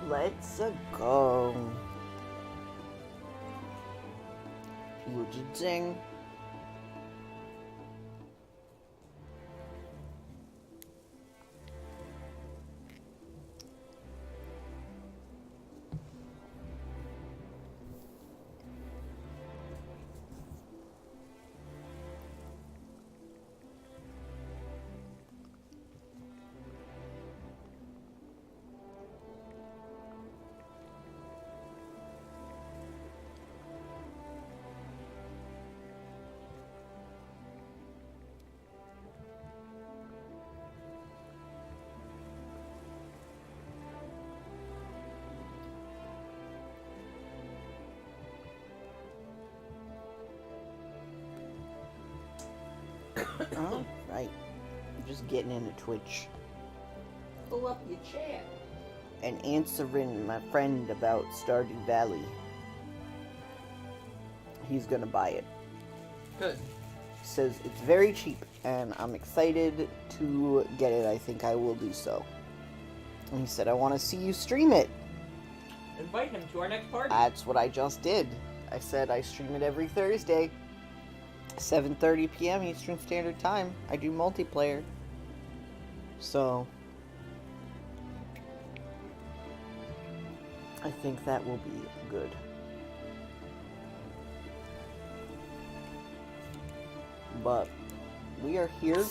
Let's go. Ding. All right, I'm just getting into Twitch Pull up your chair. and answering my friend about Stardew Valley. He's gonna buy it. Good. Says it's very cheap, and I'm excited to get it. I think I will do so. And he said, I want to see you stream it. Invite him to our next party. That's what I just did. I said I stream it every Thursday, 7:30 p.m. Eastern Standard Time. I do multiplayer. So, I think that will be good. But we are here,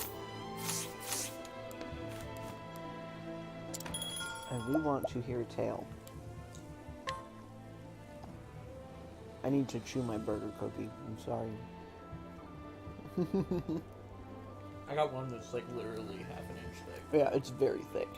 and we want to hear a tale. I need to chew my burger cookie. I'm sorry. I got one that's like literally half an inch thick. Yeah, it's very thick.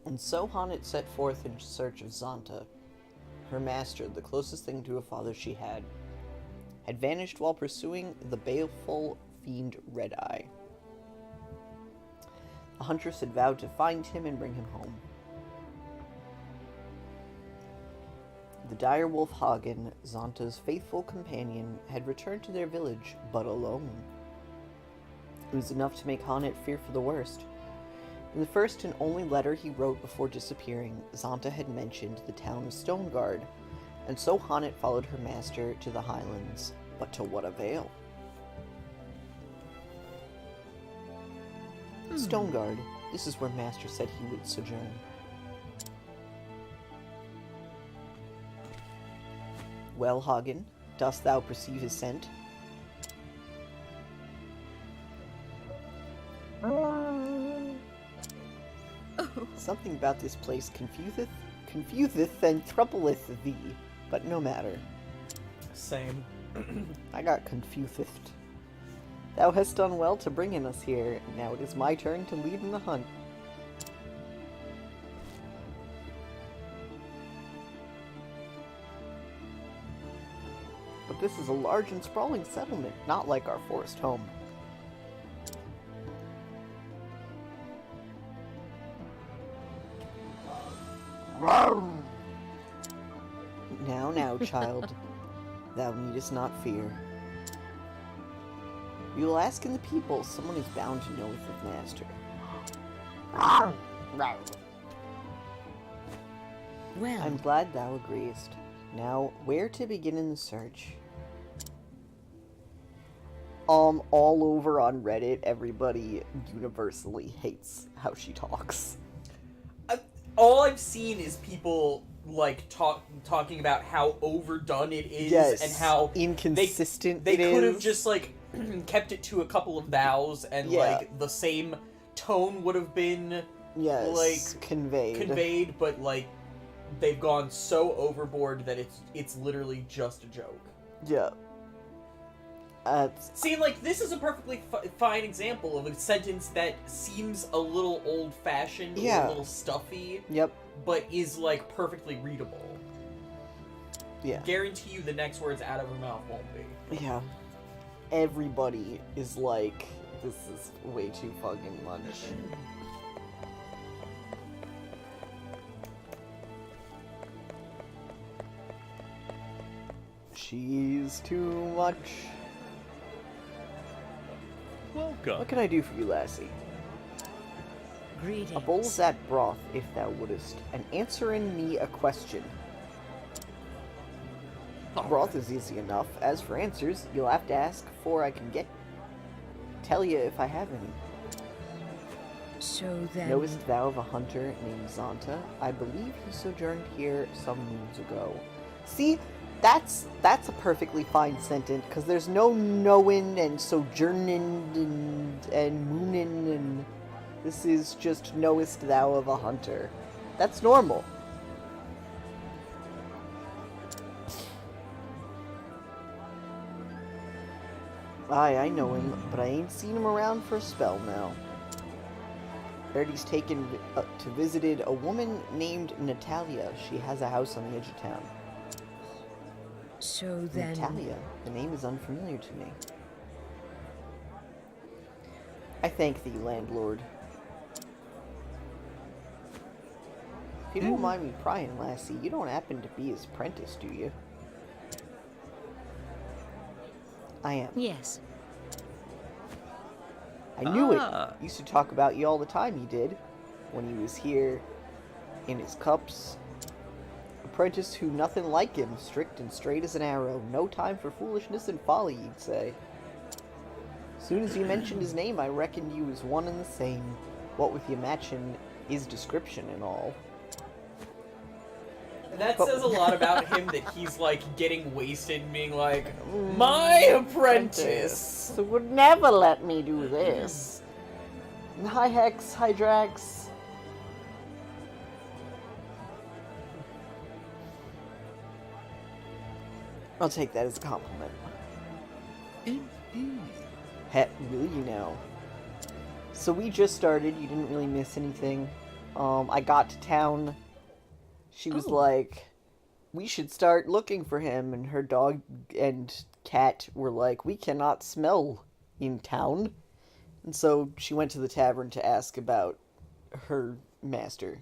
And so Hannet set forth in search of Zonta. Her master, the closest thing to a father she had vanished while pursuing the baleful fiend Red-Eye. The huntress had vowed to find him and bring him home. The dire wolf Hagen, Zonta's faithful companion, had returned to their village, but alone. It was enough to make Hannet fear for the worst. In the first and only letter he wrote before disappearing, Zonta had mentioned the town of Stoneguard, and so Hannet followed her master to the highlands. But to what avail? Stoneguard, this is where master said he would sojourn. Well, Hagen, dost thou perceive his scent? Something about this place confuseth and troubleth thee, but no matter. Same. I got confused. Thou hast done well to bring in us here. Now it is my turn to lead in the hunt. But this is a large and sprawling settlement, not like our forest home. Now, child, thou needest not fear. We will ask in the people, someone is bound to know of the master. Well, I'm glad thou agreest. Now, where to begin in the search? All over on Reddit, everybody universally hates how she talks. All I've seen is people like talking about how overdone it is, Yes, and how inconsistent they it could have is. just like kept it to a couple of thous, and Yeah. like the same tone would have been Yes, like conveyed. but like they've gone so overboard that it's literally just a joke. Yeah. See, like, this is a perfectly fine example of a sentence that seems a little old-fashioned, Yeah. a little stuffy, Yep. but is, like, perfectly readable. Yeah. Guarantee you the next words out of her mouth won't be. Yeah. Everybody is like, This is way too fucking much. She's too much. Welcome. What can I do for you, lassie? Greetings. A bowl's that broth, if thou wouldest, and answerin' me a question. Broth is easy enough. As for answers, you'll have to ask before I can tell you if I have any. So then... Knowest thou of a hunter named Zonta? I believe he sojourned here some moons ago. See, that's a perfectly fine sentence, because there's no knowing and sojourning and mooning, and this is just knowest thou of a hunter. That's normal. Aye, I know him, but I ain't seen him around for a spell now. Heard he's taken to visited a woman named Natalia. She has a house on the edge of town. So then... Natalia. The name is unfamiliar to me. I thank thee, landlord. If you don't mind me prying, lassie, you don't happen to be his apprentice, do you? I am. Yes. I knew it. Ah. Used to talk about you all the time, he did. When he was here in his cups. Apprentice who nothing like him, strict and straight as an arrow. No time for foolishness and folly, you'd say. Soon as you mentioned his name, I reckoned you was one and the same. What with you matching his description and all. That says a lot about him that he's like getting wasted and being like, my apprentice. So would never let me do this. Hi Hex, hi Drax. I'll take that as a compliment. Heck, will you now? So we just started, you didn't really miss anything. I got to town. She was like, we should start looking for him, and her dog and cat were like, we cannot smell in town. And so she went to the tavern to ask about her master.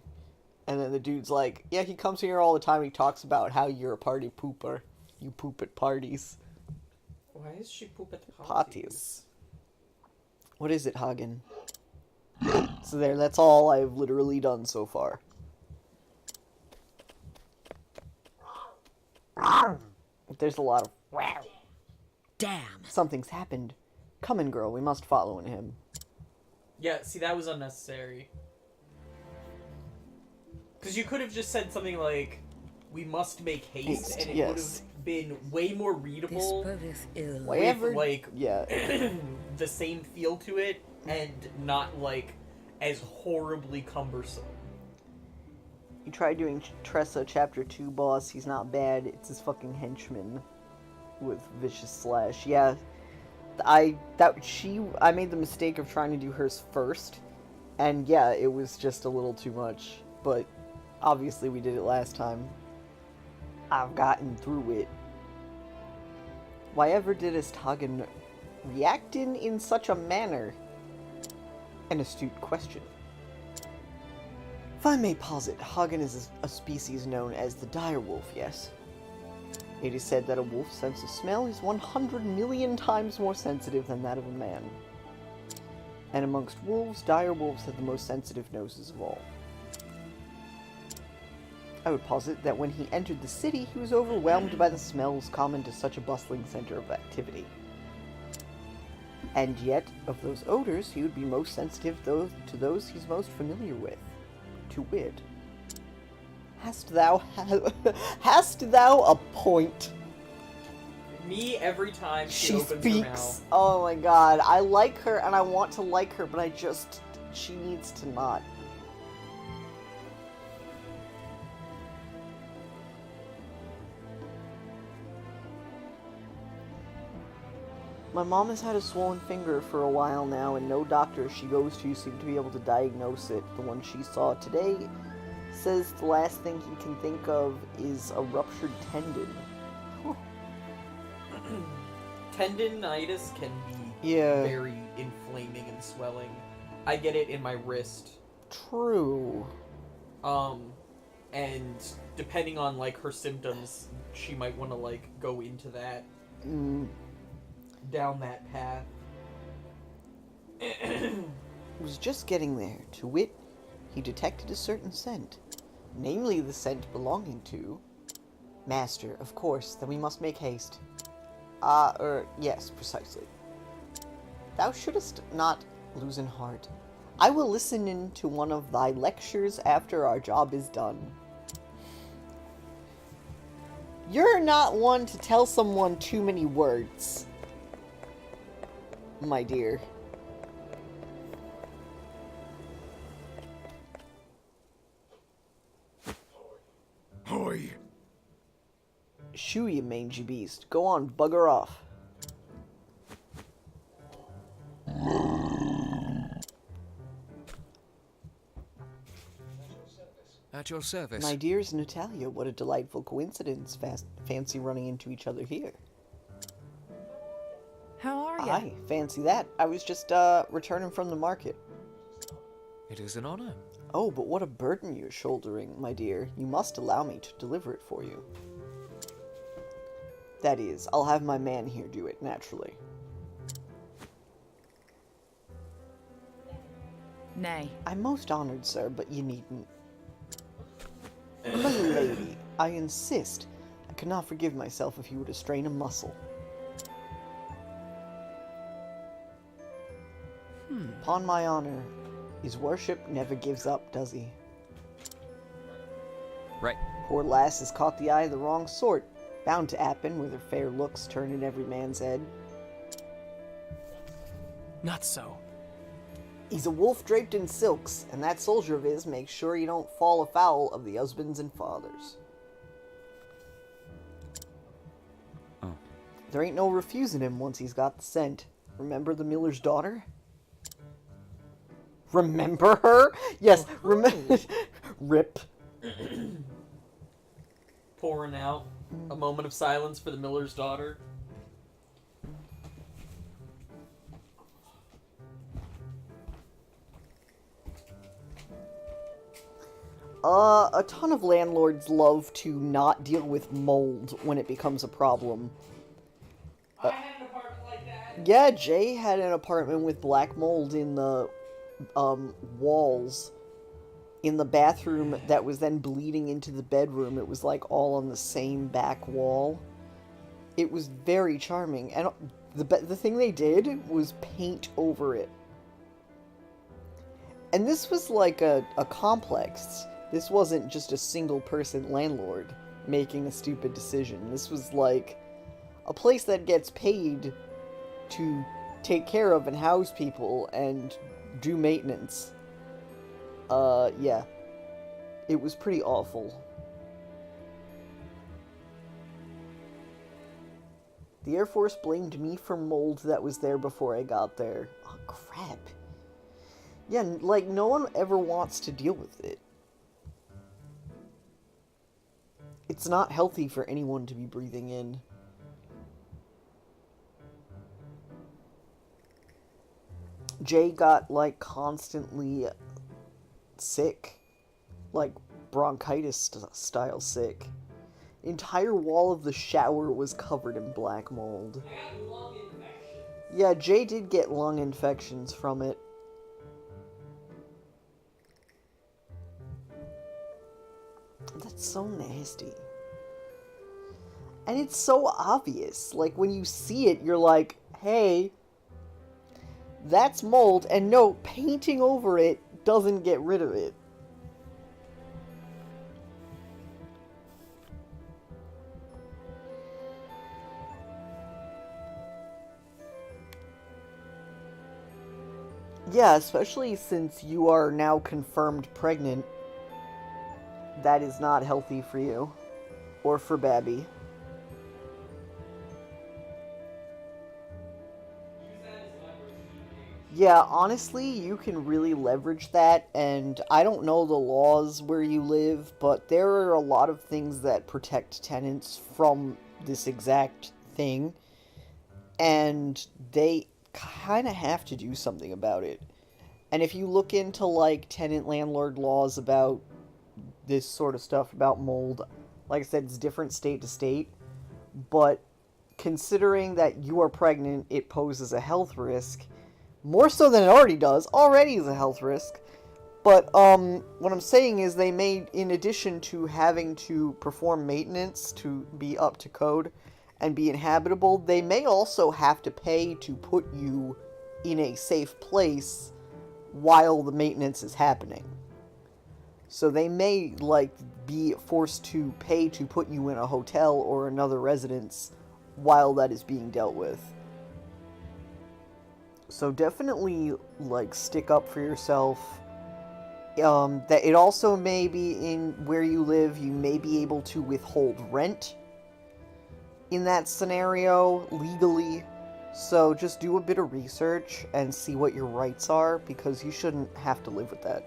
And then the dude's like, yeah, he comes here all the time, he talks about how you're a party pooper. You poop at parties. Why is she poop at the Parties. What is it, Hagen? So there, that's all I've literally done so far. There's a lot of wow. Damn. Something's happened. Come in, girl. We must follow in him. Yeah, see, that was unnecessary. Because you could have just said something like, we must make haste, and it would have been way more This readable bodeth ill. Whatever. with, like, Yeah. the same feel to it, and not, like, as horribly cumbersome. You tried doing Tressa Chapter 2 boss. He's not bad. It's his fucking henchman with Vicious Slash. Yeah. I made the mistake of trying to do hers first. And yeah, it was just a little too much. But obviously we did it last time. I've gotten through it. Why ever didst Hagen react in such a manner? An astute question. If I may posit, Hagen is a species known as the direwolf, yes? It is said that a wolf's sense of smell is 100 million times more sensitive than that of a man. And amongst wolves, direwolves have the most sensitive noses of all. I would posit that when he entered the city, he was overwhelmed by the smells common to such a bustling center of activity. And yet, of those odors, he would be most sensitive to those he's most familiar with. To wit. Hast thou a point? Me, every time she opens her speaks. mouth. Oh my god. I like her and I want to like her, but she needs to not. My mom has had a swollen finger for a while now, and no doctor she goes to seemed to be able to diagnose it. The one she saw today says the last thing he can think of is a ruptured tendon. Tendinitis can be Yeah. very inflaming and swelling. I get it in my wrist. True. And depending on like her symptoms, she might want to like go into that, down that path. Was just getting there. To wit, he detected a certain scent. Namely the scent belonging to... Master, of course, then we must make haste. Yes, precisely. Thou shouldst not lose in heart. I will listen in to one of thy lectures after our job is done. You're not one to tell someone too many words, my dear. Hoy! Shoo, you mangy beast. Go on, bugger off. At your service. My dear's Natalia, what a delightful coincidence. Fancy running into each other here. How are you? Aye, fancy that. I was just, returning from the market. It is an honor. Oh, but what a burden you're shouldering, my dear. You must allow me to deliver it for you. That is, I'll have my man here do it, naturally. Nay. I'm most honored, sir, but you needn't. My lady, I insist. I could not forgive myself if you were to strain a muscle. Upon my honor, his worship never gives up, does he? Right. Poor lass has caught the eye of the wrong sort. Bound to happen with her fair looks turning every man's head. Not so. He's a wolf draped in silks, and that soldier of his makes sure you don't fall afoul of the husbands and fathers. Oh. There ain't no refusing him once he's got the scent. Remember the miller's daughter? Remember her? Yes, Rip. Pouring out a moment of silence for the miller's daughter. A ton of landlords love to not deal with mold when it becomes a problem. I had an apartment like that. Yeah, Jay had an apartment with black mold in the walls. In the bathroom that was then bleeding into the bedroom. It was like all on the same back wall. It was very charming. And the thing they did was paint over it. And this was like a complex. This wasn't just a single person landlord making a stupid decision. This was like a place that gets paid to take care of and house people and do maintenance. Yeah. It was pretty awful. The Air Force blamed me for mold that was there before I got there. Oh, crap. Yeah, like, no one ever wants to deal with it. It's not healthy for anyone to be breathing in. Jay got, like, constantly sick. Like, bronchitis style sick. Entire wall of the shower was covered in black mold. I got lung infection. Yeah, Jay did get lung infections from it. That's so nasty. And it's so obvious. Like, when you see it, you're like, hey, that's mold. And no, painting over it doesn't get rid of it. Yeah, especially since you are now confirmed pregnant. That is not healthy for you. Or for Babby. Yeah, honestly, you can really leverage that, and I don't know the laws where you live, but there are a lot of things that protect tenants from this exact thing, and kind of have to do something about it. And if you look into, like, tenant landlord laws about this sort of stuff, about mold, like I said, it's different state to state. But considering that you are pregnant, it poses a health risk. More so than it already is a health risk. But, what I'm saying is they may, in addition to having to perform maintenance to be up to code and be inhabitable, they may also have to pay to put you in a safe place while the maintenance is happening. So they may, like, be forced to pay to put you in a hotel or another residence while that is being dealt with. So definitely, like, stick up for yourself. That it also may be in where you live, you may be able to withhold rent in that scenario legally. So just do a bit of research and see what your rights are, because you shouldn't have to live with that.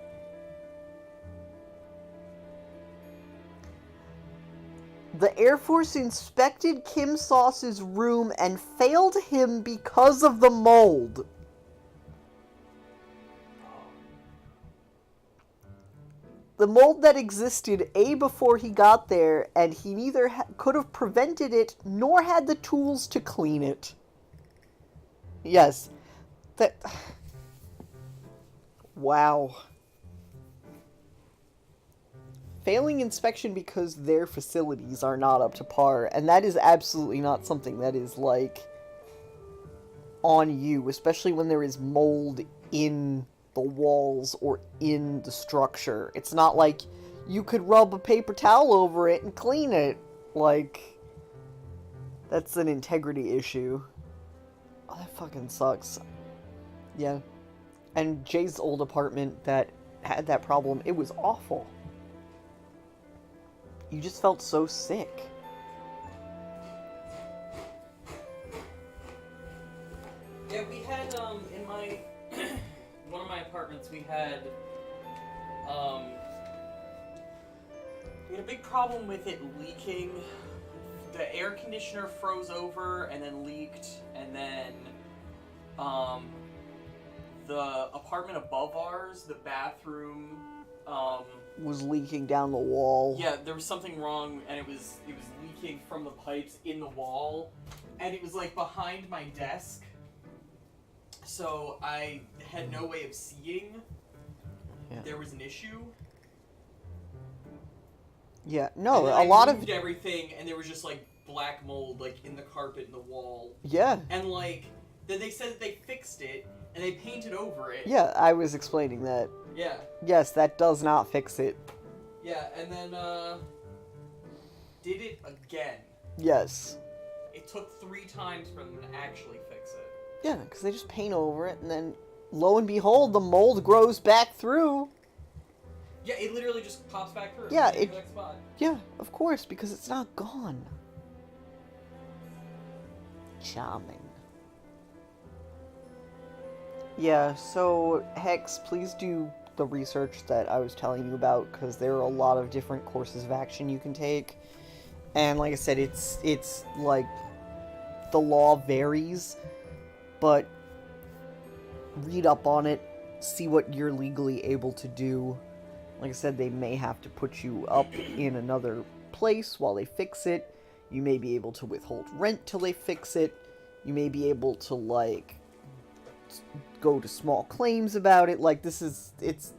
The Air Force inspected Kim Sauce's room and failed him because of the mold. The mold that existed, before he got there, and he neither could have prevented it, nor had the tools to clean it. Yes. That... Wow. Failing inspection because their facilities are not up to par, and that is absolutely not something that is, like, on you, especially when there is mold in the walls or in the structure. It's not like you could rub a paper towel over it and clean it. Like, that's an integrity issue. Oh, that fucking sucks. Yeah. And Jay's old apartment that had that problem, it was awful. You just felt so sick. Yeah, we had, in my, one of my apartments, we had a big problem with it leaking. The air conditioner froze over and then leaked, and then, the apartment above ours, the bathroom, Was leaking down the wall. yeah, there was something wrong, and it was leaking from the pipes in the wall, and it was, like, behind my desk. So I had no way of seeing there was an issue. Yeah, no, And a I lot moved of... everything, and there was just, like, black mold, like, in the carpet and the wall. Yeah. And, like, then they said that they fixed it, and they painted over it. Yeah, I was explaining that. Yeah. Yes, that does not fix it. Yeah, and then, did it again. Yes. It took 3 times for them to actually fix it. Yeah, because they just paint over it, and then, lo and behold, the mold grows back through. Yeah, it literally just pops back through. Yeah, in the next spot. Yeah, of course, because it's not gone. Charming. Yeah, so, Hex, please do the research that I was telling you about, because there are a lot of different courses of action you can take. And like I said, it's like, the law varies, but read up on it, see what you're legally able to do. Like I said, they may have to put you up in another place while they fix it. You may be able to withhold rent till they fix it. You may be able to, like, go to small claims about it. Like, it's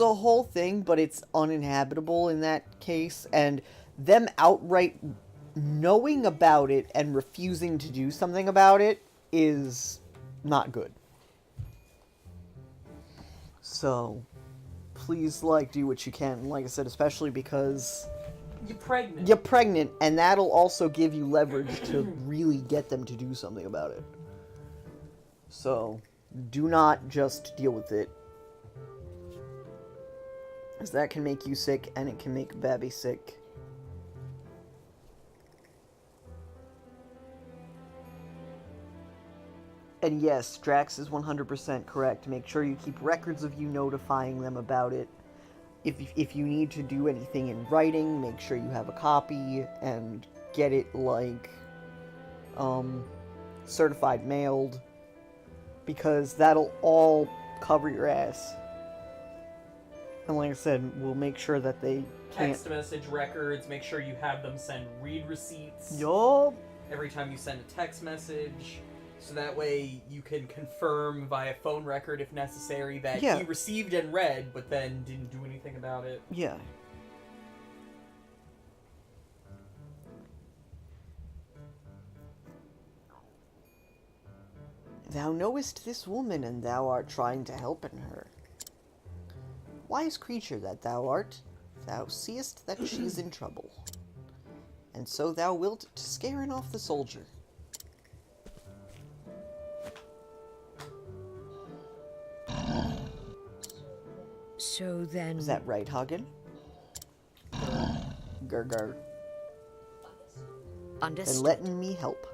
a whole thing, but it's uninhabitable in that case. And them outright knowing about it and refusing to do something about it is not good. So, please, like, do what you can. Like I said, especially because You're pregnant. you're pregnant, and that'll also give you leverage to really get them to do something about it. So, do not just deal with it. Because that can make you sick, and it can make Babby sick. And yes, Drax is 100% correct. Make sure you keep records of you notifying them about it. If you need to do anything in writing, make sure you have a copy and get it, like, certified mailed, because that'll all cover your ass. And like I said, we'll make sure that they can't... Text message records, make sure you have them send read receipts. Yup. Every time you send a text message, so that way you can confirm via phone record if necessary that he received and read, but then didn't do anything about it. Yeah. Thou knowest this woman, and thou art trying to help in her. Wise creature that thou art, thou seest that she is in trouble, and so thou wilt to scaring off the soldier. So then... Is that right, Hagen? Gurgur. Understood. And letting me help.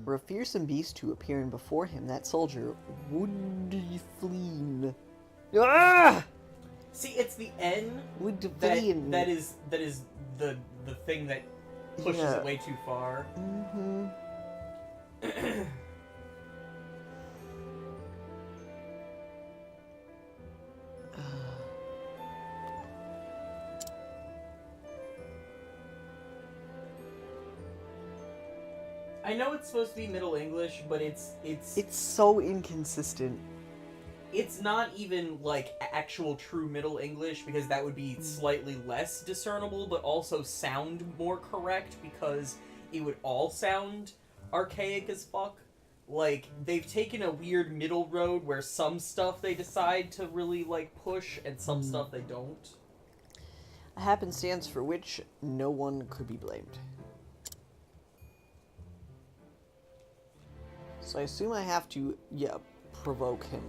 For a fearsome beast to appear in before him, that soldier would flee. Ah! See, it's the N Would that flee. is the thing that pushes it way too far. Mm-hmm. I know it's supposed to be Middle English, but it's so inconsistent. It's not even like actual true Middle English, because that would be slightly less discernible, but also sound more correct because it would all sound archaic as fuck. Like, they've taken a weird middle road where some stuff they decide to really like push and some stuff they don't. A happenstance for which no one could be blamed. So I assume I have to, provoke him.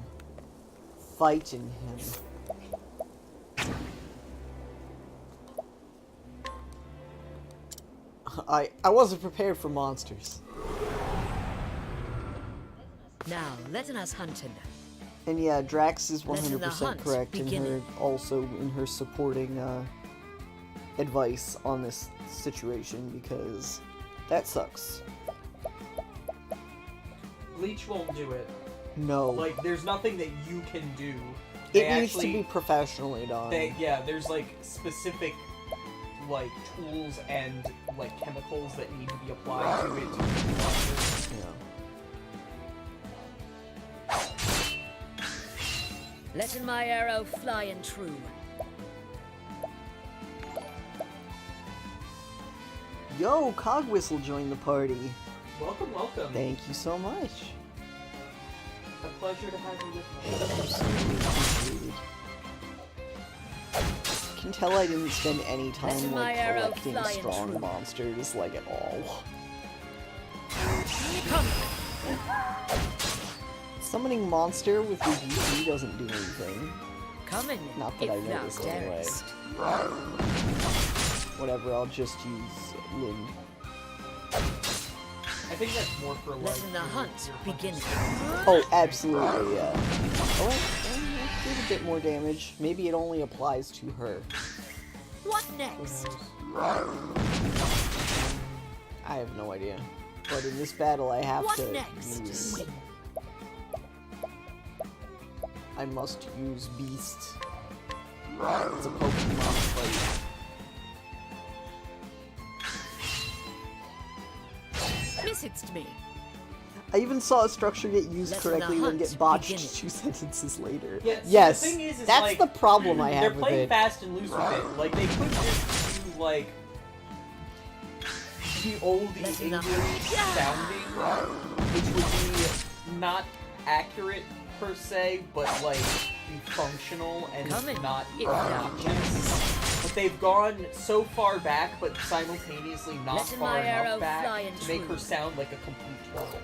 Fighting him. I wasn't prepared for monsters. Now, letting us hunt him. And yeah, Drax is Letting the 100% hunt correct in begin. her, also in her supporting advice on this situation, because that sucks. Bleach won't do it. No. Like, there's nothing that you can do. It needs to be professionally done. There's like specific like tools and like chemicals that need to be applied to it to do monsters. Letting my arrow fly and true. Yo, Cogwhistle joined the party. Welcome, welcome. Thank you so much. A pleasure to have you with me. Absolutely appreciated. You can tell I didn't spend any time Letting my like arrow collecting fly and strong true. monsters like at all. Come. Summoning monster with your GP doesn't do anything. Coming. Not that I if thou noticed anyway. darest. Whatever, I'll just use Lynn. I think that's more for like Letting the hunt begin. Oh, absolutely, yeah. Oh, wait, did a bit more damage. Maybe it only applies to her. What next? I have no idea. But in this battle, I have What to next? use... I must use Beast. It's a Pokemon fight. Messaged me. I even saw a structure get used Letting the correctly then hunt get botched begin. 2 sentences later. Yeah, see, yes, the thing is that's like, the problem I they're have with playing it. fast and loose with it. Like they could just do like the old Letting the English sounding, which would be not accurate per se, but like be functional and Coming, not if thou obnoxious. But they've gone so far back, but simultaneously not Letting far my enough arrow fly back and to make her true. sound like a complete turtle.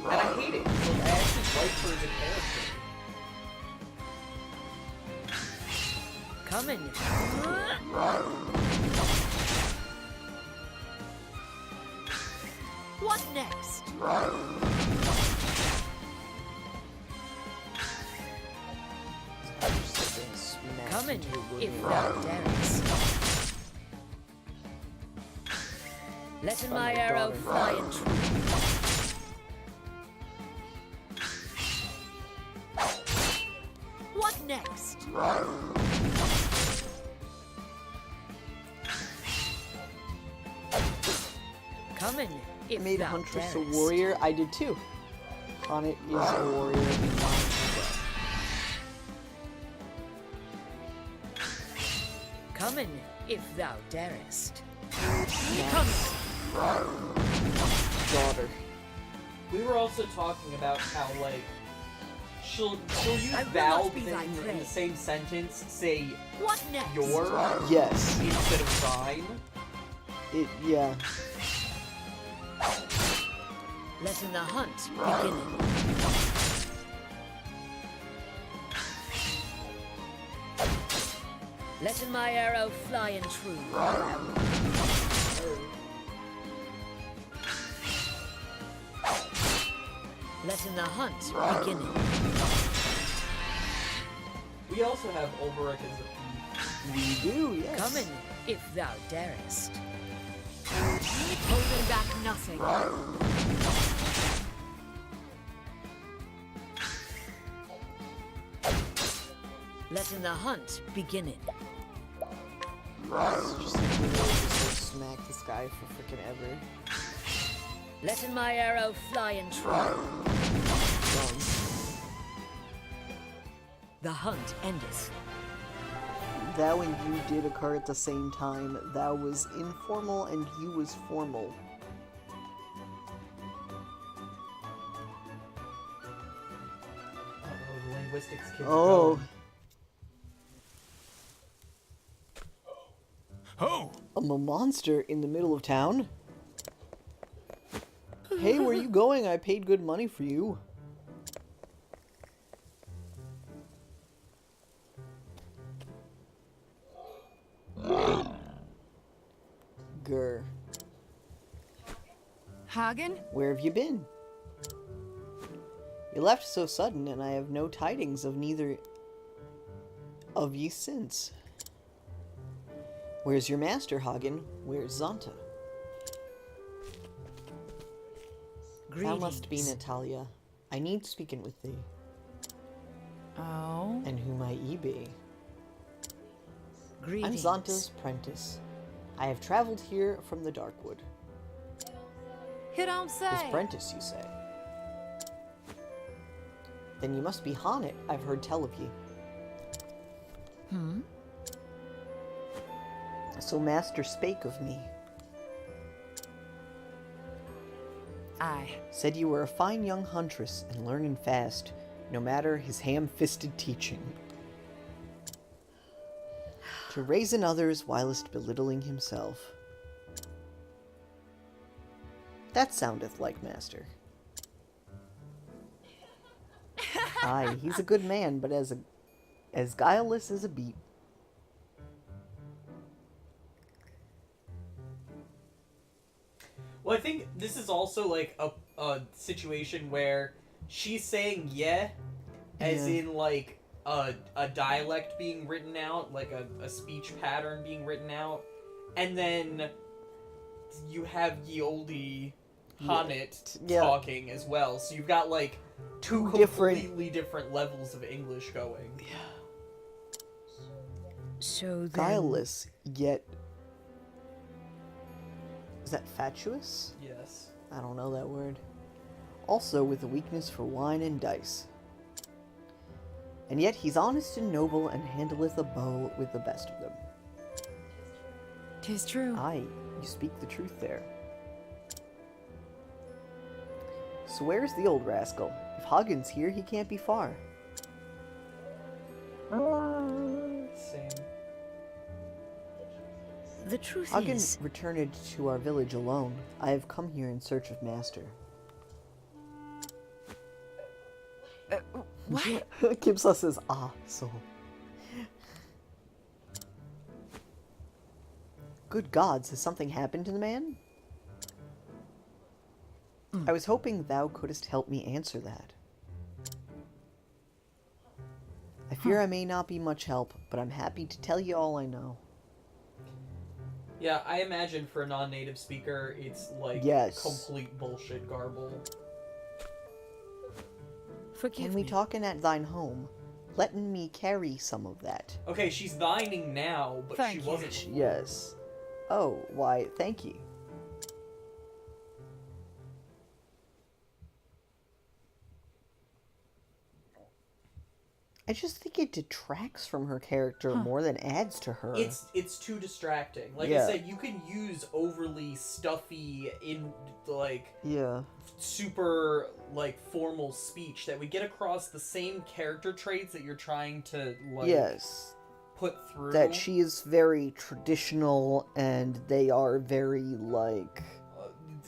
And I hate it. Like, I actually like her as a character. Coming. What next? Coming, if thou darest. Letting By my my arrow daughter. fly and true. What next? Coming, I if made thou Huntress a darest. warrior. I did too. Honnet is a warrior in mine as well. Coming, if thou darest. Coming. Daughter. We were also talking about how, like, she'll use I will thou not be thy in prey. the same sentence, say What next? your Yes. instead of thine. Yeah. Letting the hunt begin. Letting my arrow fly and true. Letting the hunt begin. We also have Ulrich as a thief. We do, yes. Coming, if thou darest. Holding back nothing. Letting the hunt begin. It's just like we really just like smack this guy for freaking ever. Letting my arrow fly and true. Done. The hunt endeth. Thou and you did occur at the same time. Thou was informal and you was formal. Uh-oh, the linguistics kids are Oh, going. Oh! I'm a monster in the middle of town. Hey, where you going? I paid good money for you. Grr. Hagen? Where have you been? You left so sudden, and I have no tidings of neither of ye since. Where's your master, Hagen? Where's Zonta? Thou must be Greetings. Natalia. I need speaking with thee. Oh. And who might ye be? I'm Greetings. Zonta's prentice. I have traveled here from the Darkwood. You don't say. His prentice, you say? Then you must be Honnet, I've heard tell of ye. So master spake of me. Aye. Said you were a fine young huntress and learning fast, no matter his ham-fisted teaching. To raise in others whilst belittling himself. That soundeth like master. Aye, he's a good man, but as guileless as a beet. Well, I think this is also like a situation where she's saying yeah, as Yeah. in like a dialect being written out, like a speech pattern being written out, and then you have ye olde Honnet Yeah. talking as well. So you've got like two Different- completely different levels of English going. So then, Guileless, yet... Is that fatuous? Yes. I don't know that word. Also with a weakness for wine and dice. And yet he's honest and noble and handleth a bow with the best of them. 'Tis true. Aye, you speak the truth there. So where's the old rascal? If Hagen's here, he can't be far. Same. the truth Hagen is, returned to our village alone. I have come here in search of master. What? Gives us his soul. Good gods, has something happened to the man? I was hoping thou couldst help me answer that. I fear I may not be much help, but I'm happy to tell you all I know. Yeah, I imagine for a non-native speaker, it's like Yes. complete bullshit garble. Forgive Can we me. talkin' at thine home? Letting me carry some of that. Okay, she's dining now, but Thank she you. wasn't. before. Yes. Oh, why, thank you. I just think it detracts from her character more than adds to her. It's too distracting. Like Yeah. I said, you can use overly stuffy in like Yeah. super like formal speech that would get across the same character traits that you're trying to like Yes. put through. That she is very traditional and they are very, like,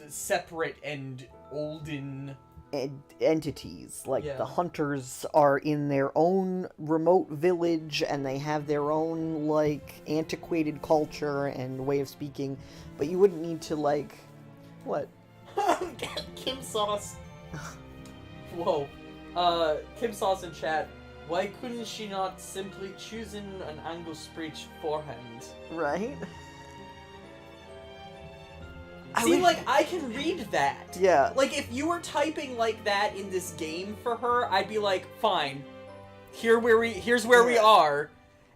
separate and olden. entities. Like, Yeah. the hunters are in their own remote village and they have their own, like, antiquated culture and way of speaking. But you wouldn't need to, like... What? Kim Sauce. Whoa. Kim Sauce in chat. Why couldn't she not simply choose in an angle speech forehand? Right? See, like, I can read that. Yeah. Like, if you were typing like that in this game for her, I'd be like, fine. Here's where we are.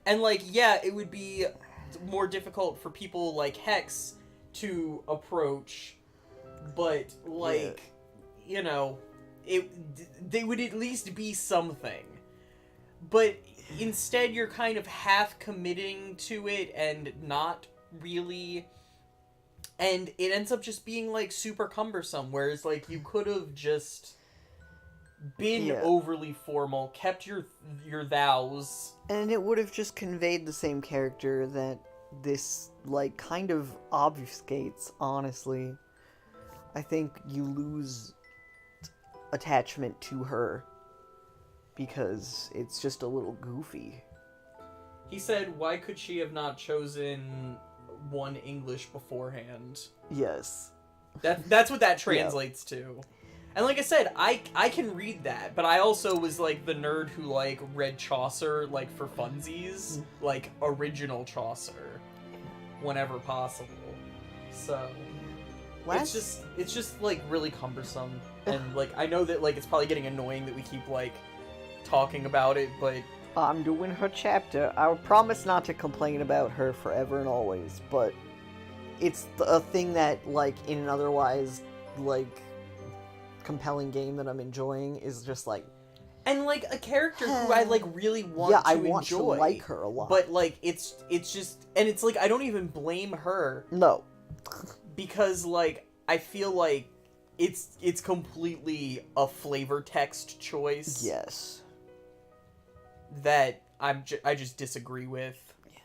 And, like, yeah, it would be more difficult for people like Hex to approach, but, like, you know, they would at least be something. But instead, you're kind of half committing to it and not really... And it ends up just being, like, super cumbersome, whereas, like, you could have just been overly formal, kept your thous. And it would have just conveyed the same character that this, like, kind of obfuscates, honestly. I think you lose attachment to her because it's just a little goofy. He said, why could she have not chosen one English beforehand? Yes. That's what that translates to. And like I said, I can read that, but I also was like the nerd who like read Chaucer like for funsies, like original Chaucer, whenever possible. So it's just like really cumbersome, and like I know that like it's probably getting annoying that we keep like talking about it, but I'm doing her chapter. I promise not to complain about her forever and always, but it's a thing that, like, in an otherwise, like, compelling game that I'm enjoying is just, like... And, like, a character who I, like, really want to enjoy. Yeah, I want to like her a lot. But, like, it's just... And it's, like, I don't even blame her. No. Because, like, I feel like it's completely a flavor text choice. Yes. That I just disagree with. Yeah.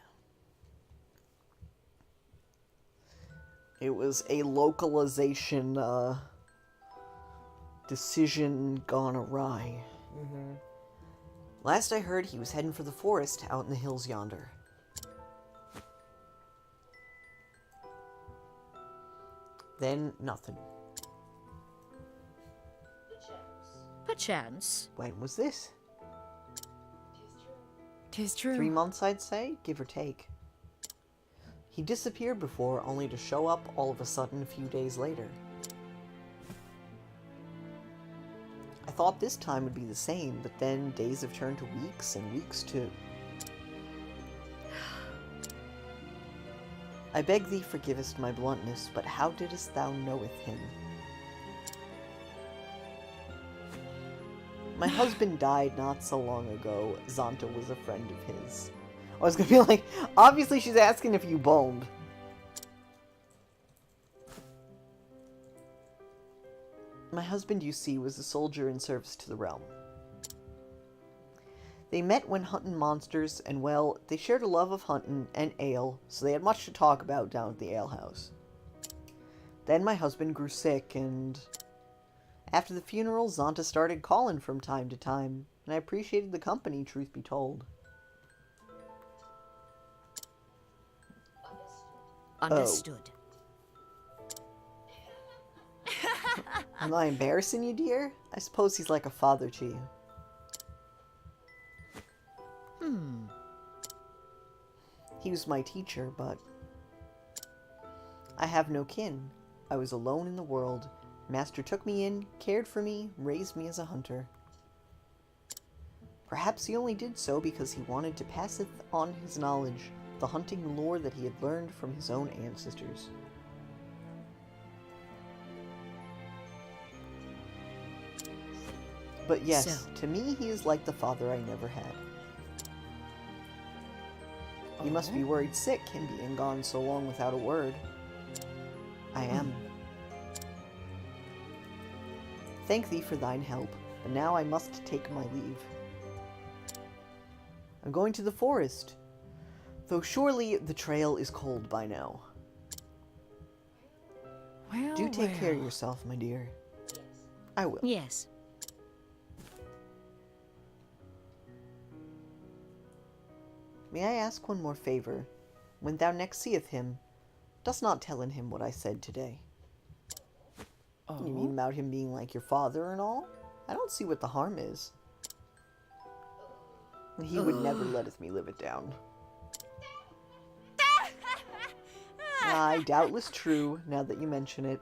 It was a localization decision gone awry. Mm-hmm. Last I heard, he was heading for the forest out in the hills yonder. Then nothing. Perchance. When was this? 'Tis true. 3 months, I'd say, give or take. He disappeared before, only to show up all of a sudden a few days later. I thought this time would be the same, but then days have turned to weeks, and weeks to... I beg thee forgivest my bluntness, but how didst thou knoweth him? My husband died not so long ago. Zonta was a friend of his. I was gonna be like, obviously she's asking if you boned. My husband, you see, was a soldier in service to the realm. They met when hunting monsters, and well, they shared a love of hunting and ale, so they had much to talk about down at the alehouse. Then my husband grew sick, and... After the funeral, Zonta started calling from time to time, and I appreciated the company, truth be told. Understood. Am I embarrassing you, dear? I suppose he's like a father to you. He was my teacher, but... I have no kin. I was alone in the world. Master took me in, cared for me, raised me as a hunter. Perhaps he only did so because he wanted to pass on his knowledge, the hunting lore that he had learned from his own ancestors. But yes, to me he is like the father I never had. You must be worried sick, him being gone so long without a word. I am. Thank thee for thine help, but now I must take my leave. I'm going to the forest, though surely the trail is cold by now. Well, Do take care of yourself, my dear. I will. Yes. May I ask one more favor? When thou next seeth him, dost not tell him what I said today. You mean about him being like your father and all? I don't see what the harm is. He would never letteth me live it down. Aye, doubtless true, now that you mention it.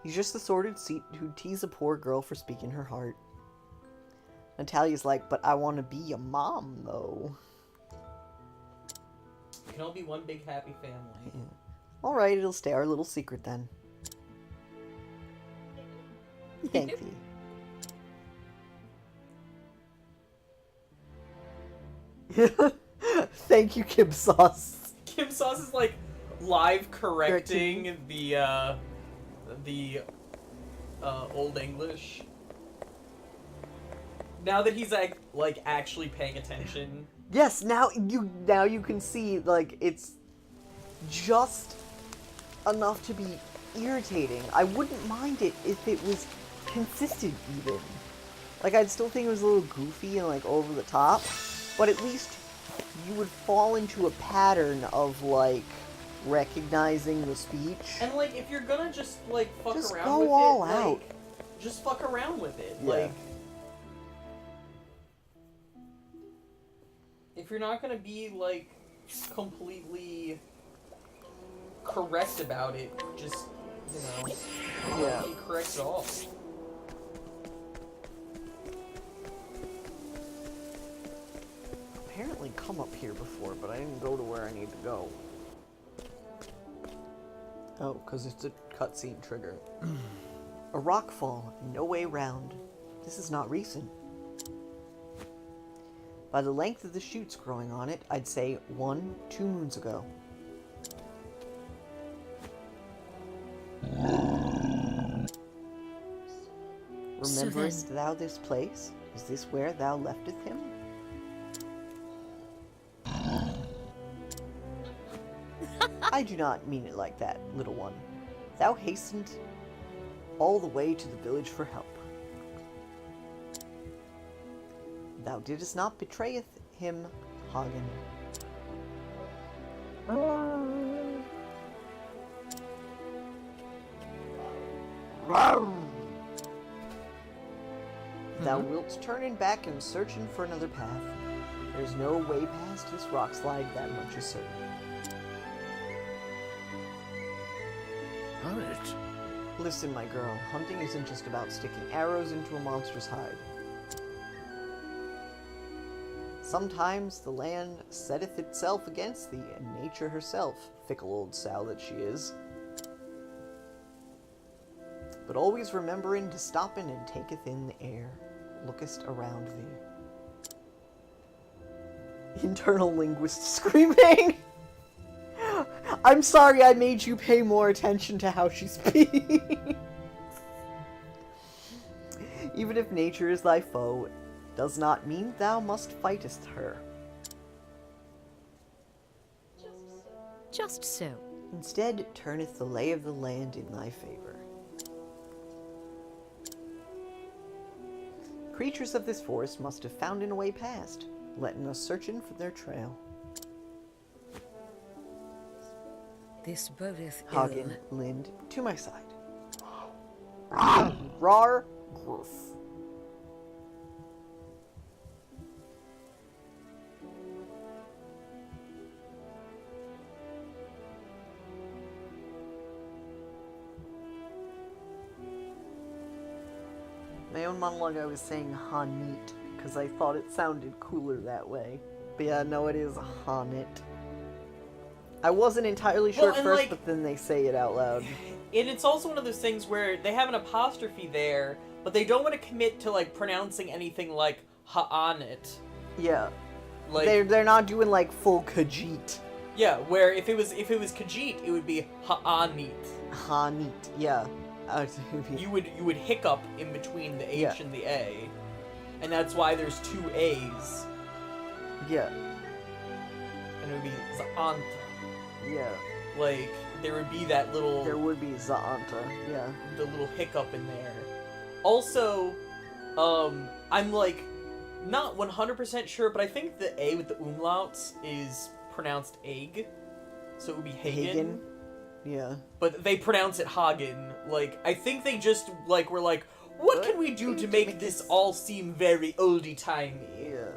He's just the sordid seat who'd tease a poor girl for speaking her heart. Natalia's like, but I want to be a mom, though. We can all be one big happy family. Yeah. Alright, it'll stay our little secret then. Thank thee. Thank you, Kim Sauce. Kim Sauce is like live correcting the Old English. Now that he's like actually paying attention. Yes, now you can see, like, it's just enough to be irritating. I wouldn't mind it if it was consistent even. Like, I'd still think it was a little goofy and like over the top, but at least you would fall into a pattern of like recognizing the speech. And like if you're gonna just like fuck Just around go with all it, out. like just fuck around with it. Yeah. Like if you're not gonna be like completely correct about it, just don't be correct at all. Apparently come up here before, but I didn't go to where I need to go. Oh, because it's a cutscene trigger. A rock fall, no way round. This is not recent. By the length of the shoots growing on it, I'd say 1-2 moons ago. Rememberest thou this place? Is this where thou lefteth him? I do not mean it like that, little one. Thou hastened all the way to the village for help. Thou didst not betrayeth him, Hagen. Thou wilt turn back and searching for another path. There's no way past this rock slide, that much is certain. Harriet. Listen, my girl, hunting isn't just about sticking arrows into a monster's hide. Sometimes the land setteth itself against thee, and nature herself, fickle old sow that she is. But always remembering to stoppin' and taketh in the air, lookest around thee. Internal linguist screaming! I'm sorry I made you pay more attention to how she speaks. Even if nature is thy foe, does not mean thou must fightest her. Just so. Instead, turneth the lay of the land in thy favor. Creatures of this forest must have found a way past, letting us searching for their trail. This bodeth Hagen, ill. Lind, to my side. Rar, groof. My own monologue, I was saying Hanit, because I thought it sounded cooler that way. But yeah, no, it is Hanit. I wasn't entirely sure Well, at and, first, like, but then they say it out loud. And it's also one of those things where they have an apostrophe there, but they don't want to commit to like pronouncing anything like Ha'anit. Yeah. Like They're not doing like full Khajiit. yeah, where if it was Khajiit, it would be Ha'anit. Hanit, yeah. You would hiccup in between the H Yeah. and the A, and that's why there's two A's, Yeah, and it would be Za'anta. yeah. Like there would be that little There would be Za'anta, yeah. the little hiccup in there. Also, I'm like not 100% sure, but I think the A with the umlauts is pronounced egg, so it would be Hagen. Hagen? Yeah. But they pronounce it Hagen. Like I think they just like were like, what can we do to make this all seem very oldie timey? Yeah.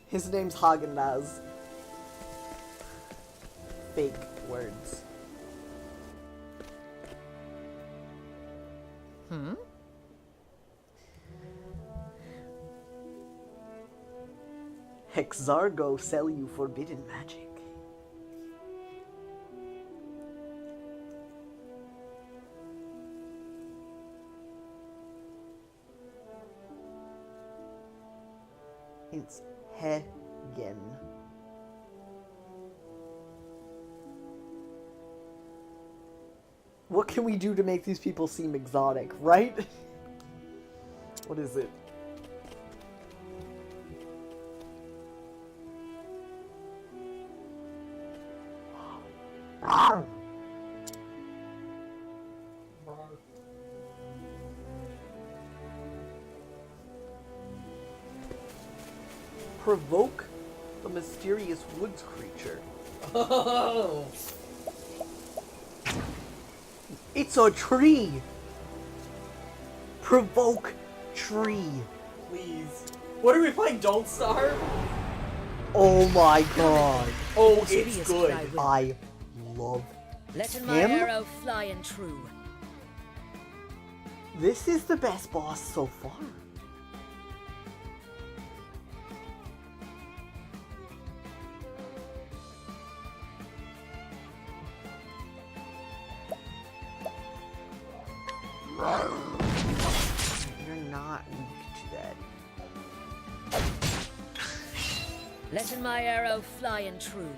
His name's Haagen-Dazs. Fake words. Hmm? Hexargo sell you forbidden magic. It's Hegen. What can we do to make these people seem exotic, right? What is it? Provoke the mysterious woods creature. Oh, It's a tree! Provoke tree. please. What are we playing? Don't Starve? Oh my god. Oh, Serious it's good. cry will. I love Letting my him? arrow fly and true. this. Is the best boss so far. You're not weak to that. Letting my arrow fly and true.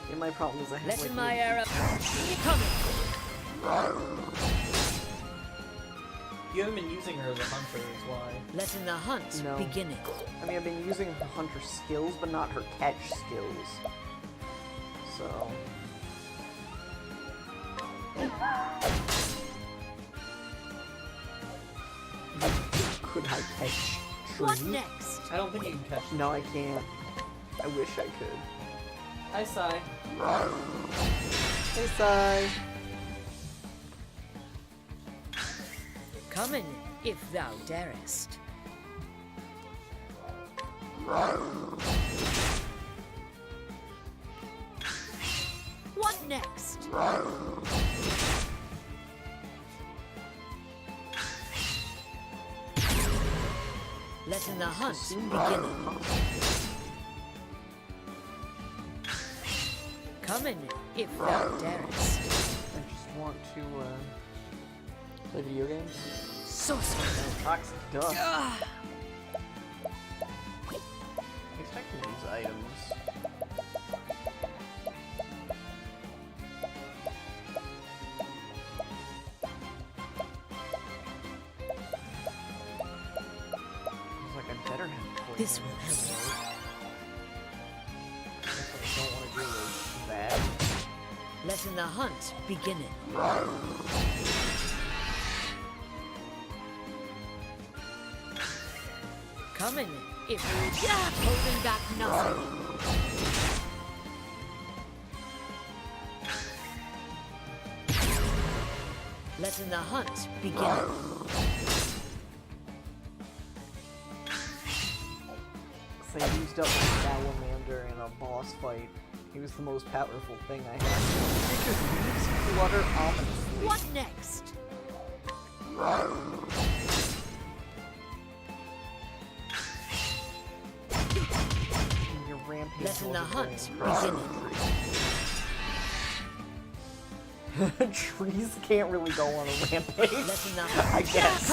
Yeah, my problem is I have Letting like, my arrow coming. You haven't been using her as a hunter, is why. Letting the hunt No. begin. I mean, I've been using her hunter skills, but not her catch skills. So. Could I catch What tree? next? I don't think you can catch. No, I can't. I wish I could. Hi, Sai. Hey, Sai. Coming, if thou darest. What next? Letting the hunt begin. Coming, if thou darest. I just want to, play video games. Sorcerer. Toxic dust. At least I can use items. Feels like I better have poison. This will help. What I don't want to do is that. Letting the hunt begin. Coming, if holding back nothing. Letting the hunt begin. So I used up my salamander in a boss fight. He was the most powerful thing I had. It just leaves flutter ominously. What next? And your rampage Letting the hunt begin. Trees can't really go on a rampage. Letting the I hunt guess.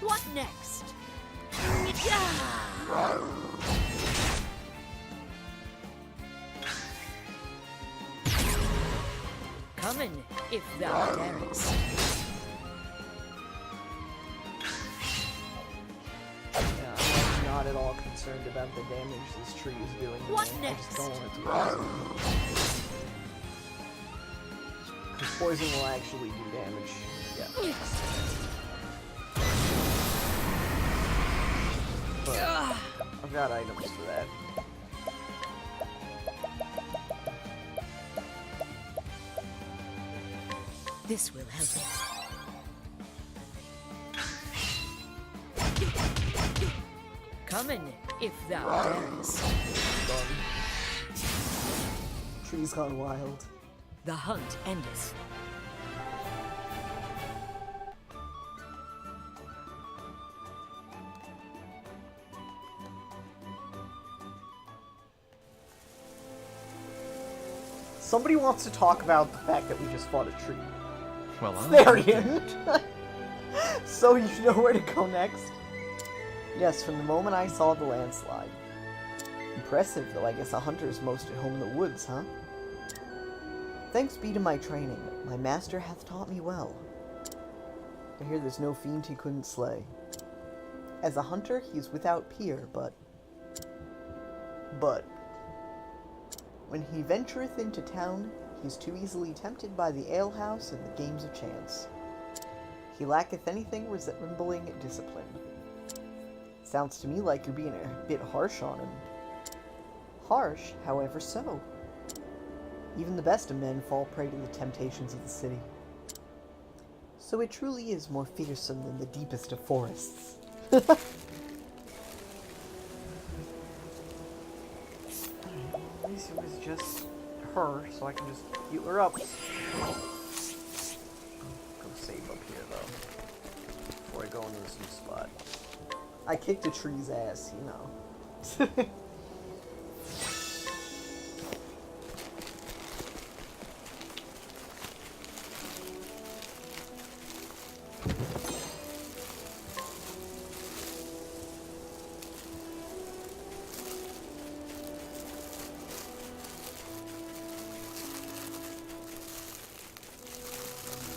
What next? Coming, if thou darest. Yeah, I'm not at all concerned about the damage this tree is doing. What to me. I next? just don't want it to poison. Because poison will actually do damage. Yeah. But I've got items for that. This will help it. Coming, if thou darest. Done. Tree's gone wild. The hunt endeth. Somebody wants to talk about the fact that we just fought a tree. Well, Therian! So you know where to go next? Yes, from the moment I saw the landslide. Impressive, though I guess a hunter's most at home in the woods, huh? Thanks be to my training, my master hath taught me well. I hear there's no fiend he couldn't slay. As a hunter, he is without peer, but... when he ventureth into town, he is too easily tempted by the alehouse and the games of chance. He lacketh anything resembling discipline. Sounds to me like you're being a bit harsh on him. Harsh, however so. Even the best of men fall prey to the temptations of the city. So it truly is more fearsome than the deepest of forests. Alright, at least it was just her, so I can just heal her up. Go save up here, though, before I go into this new spot. I kicked a tree's ass, you know.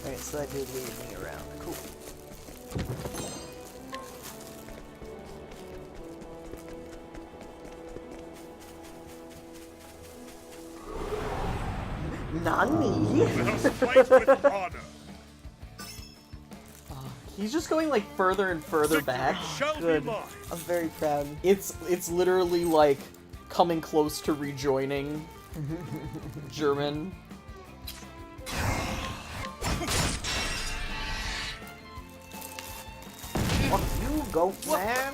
Alright, so that did lead me around. Cool. Nani? He's just going like further and further back. Good. I'm very proud. It's literally like coming close to rejoining German. Fuck you, goat man!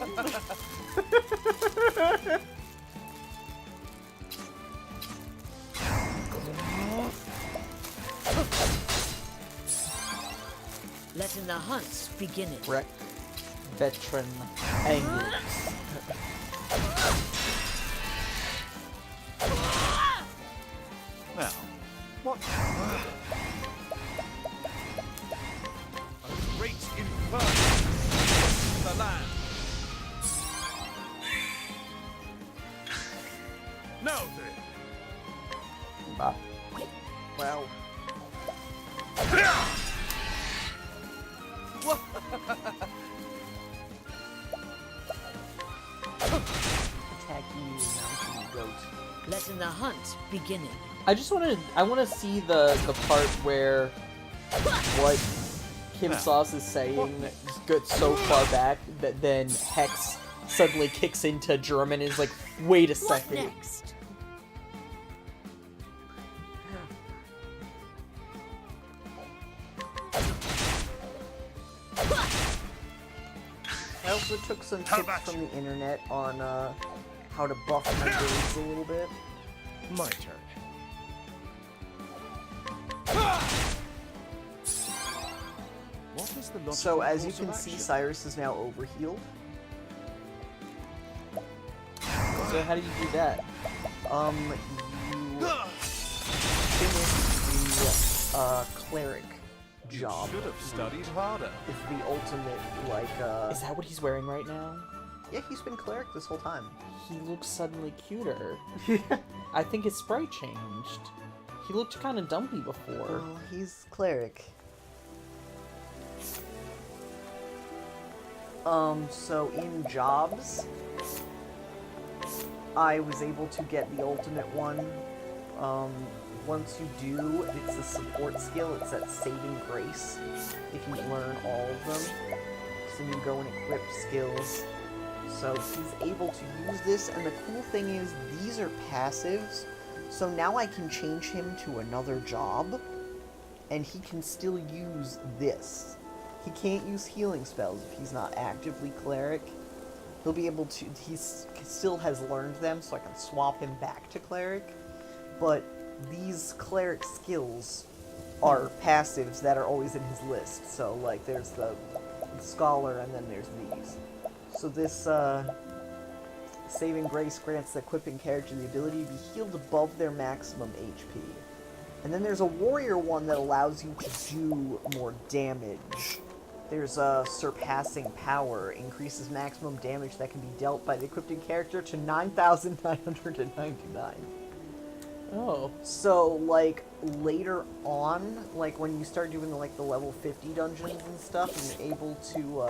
Letting the hunt begin it. Wreck. Veteran. Angry. Now, what? A great inferno in the land. Now then. Well. Attack you, mountain goat. Letting the hunt begin it. I want to see the part where what Kim Sauce is saying gets so far back that then Hex suddenly kicks into German and is like, wait a What second. next? also took some How tips about from you? the internet on how to buff my builds a little bit. My turn. What is the So logical as you course of can see, action? Cyrus is now overhealed. So how do you do that? You finish the cleric You job. should have studied harder. It's the ultimate, like, Is that what he's wearing right now? yeah, he's been cleric this whole time. He looks suddenly cuter. I think his sprite changed. He looked kind of dumpy before. Well, he's cleric. So in jobs, I was able to get the ultimate one. Once you do, it's a support skill. It's that saving grace. If you learn all of them, so you go and equip skills. So he's able to use this, and the cool thing is these are passives. So now I can change him to another job, and he can still use this. He can't use healing spells if he's not actively cleric. He'll be able to, still has learned them, so I can swap him back to cleric. But these cleric skills are passives that are always in his list. So, like, there's the scholar, and then there's these. So this, Saving Grace grants the equipping character the ability to be healed above their maximum HP. And then there's a warrior one that allows you to do more damage. There's a Surpassing Power, increases maximum damage that can be dealt by the equipping character to 9,999. Oh. So, like, later on, like, when you start doing, like, the level 50 dungeons and stuff, and you're able to,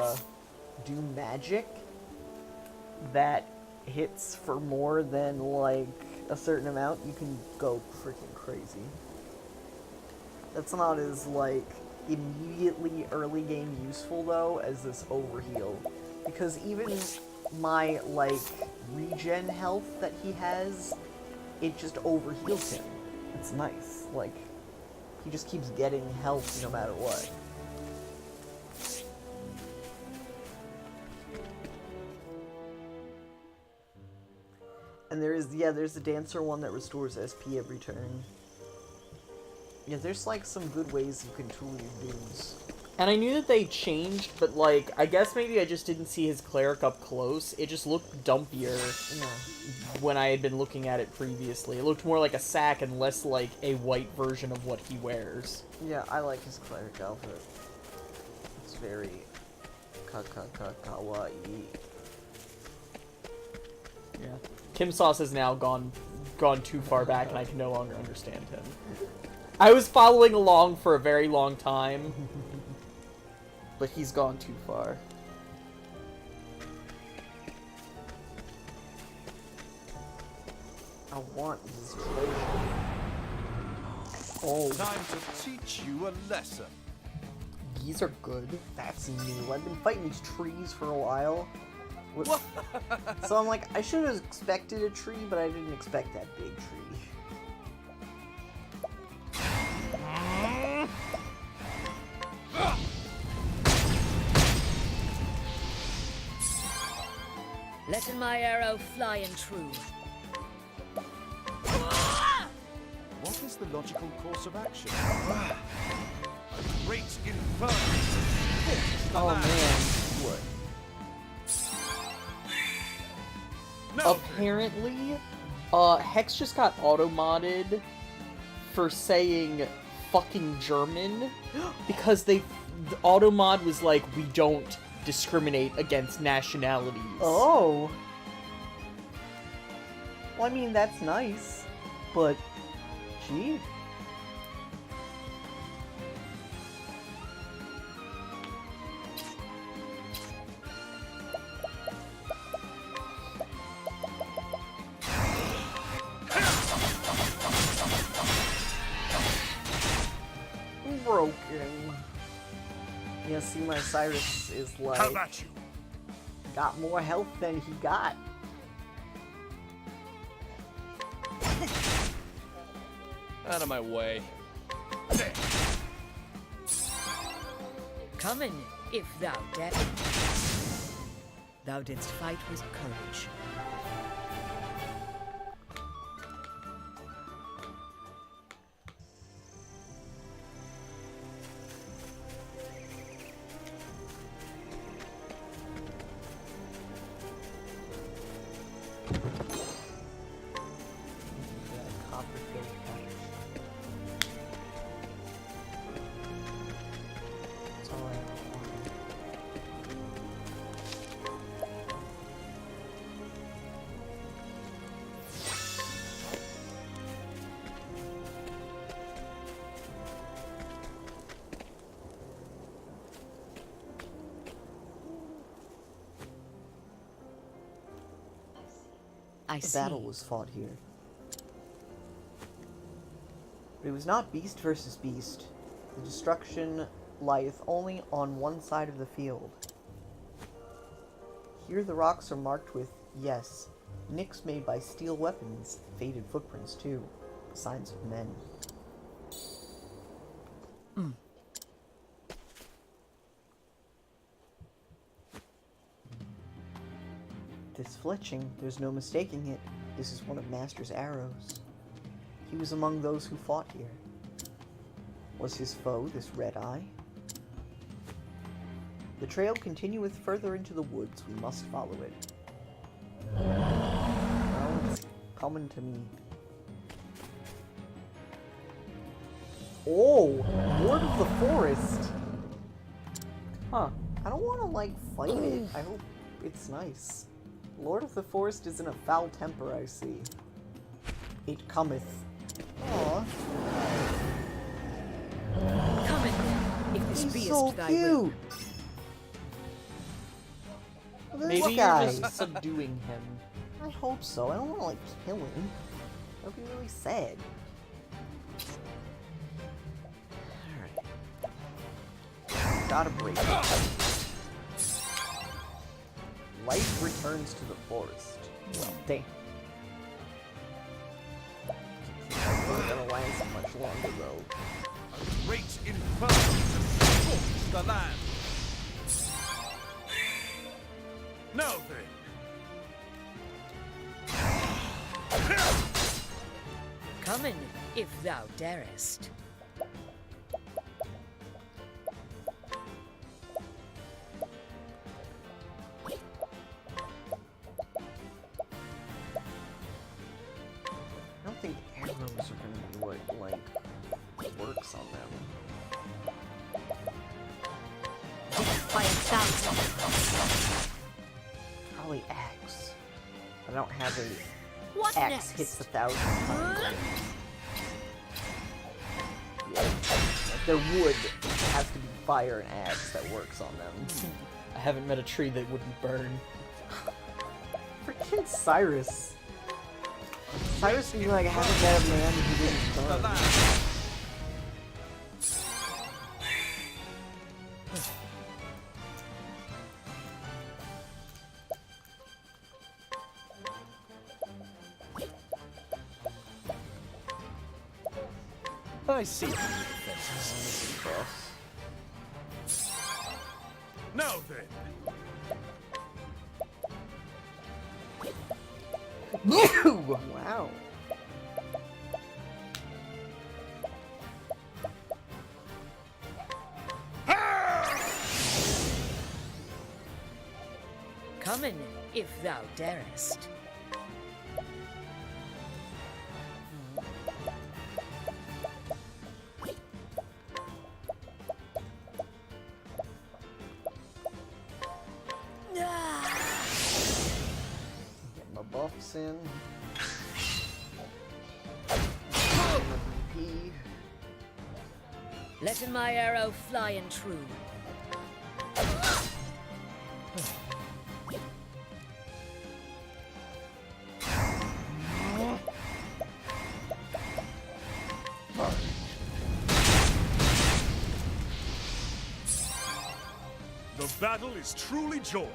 do magic that hits for more than, like, a certain amount, you can go freaking crazy. That's not as, like, immediately early game useful, though, as this overheal. Because even my, like, regen health that he has, it just overheals him. It's nice. Like, he just keeps getting health no matter what. And there's the dancer one that restores SP every turn. Yeah, there's like some good ways you can tool your dudes. And I knew that they changed, but like, I guess maybe I just didn't see his cleric up close. It just looked dumpier when I had been looking at it previously. It looked more like a sack and less like a white version of what he wears. Yeah, I like his cleric outfit. It's very kawaii. Yeah. Kim Sauce has now gone too far back, and I can no longer understand him. I was following along for a very long time, but he's gone too far. I want this version. Oh, Time to teach you a lesson. These are good. that's new. I've been fighting these trees for a while. So I'm like, I should have expected a tree, but I didn't expect that big tree. Letting my arrow fly and true. What is the logical course of action? A great inferno. Oh man. What? No. Apparently, Hex just got auto-modded for saying fucking German because the auto-mod was like, we don't discriminate against nationalities. Oh. Well, I mean, that's nice, but gee. Broken. Yeah, see, my Cyrus is like, How about you? got more health than he got. Out of my way. There. Coming, if thou dare. Thou didst fight with courage. Copperfield pouch. That's all I ever wanted. I The see. battle was fought here. But it was not beast versus beast. The destruction lieth only on one side of the field. Here the rocks are marked with, yes, nicks made by steel weapons, faded footprints too, signs of men. This fletching, there's no mistaking it. This is one of Master's arrows. He was among those who fought here. Was his foe this red eye? The trail continueth further into the woods. We must follow it. Well, it's coming to me. Oh! Lord of the Forest! Huh. I don't want to, like, fight it. I hope it's nice. Lord of the Forest is in a foul temper, I see. It cometh. Aww. Come in then, if this He's beest so thy will. cute! Look at Maybe this you're guy. just subduing him. I hope so. I don't want to, like, kill him. That would be really sad. Alright. Gotta break it. Life returns to the forest. Well, damn. It's gonna last much longer, though. A great inferno scorched the land. Now then. Come in, if thou darest. I don't think arrows are gonna be what, like, works on them. By 1,000. Probably axe. I don't have a What axe next? hits 1,000 times. Yeah. Like there would have to be fire and axe that works on them. I haven't met a tree that wouldn't burn. Freaking Cyrus. Cyrus would be like, I haven't met a man who didn't The burn. land. I see. Defenses. Now then. Wow. Come in, if thou darest. Get my buffs in. BP. Let my arrow fly and true. The battle is truly joined.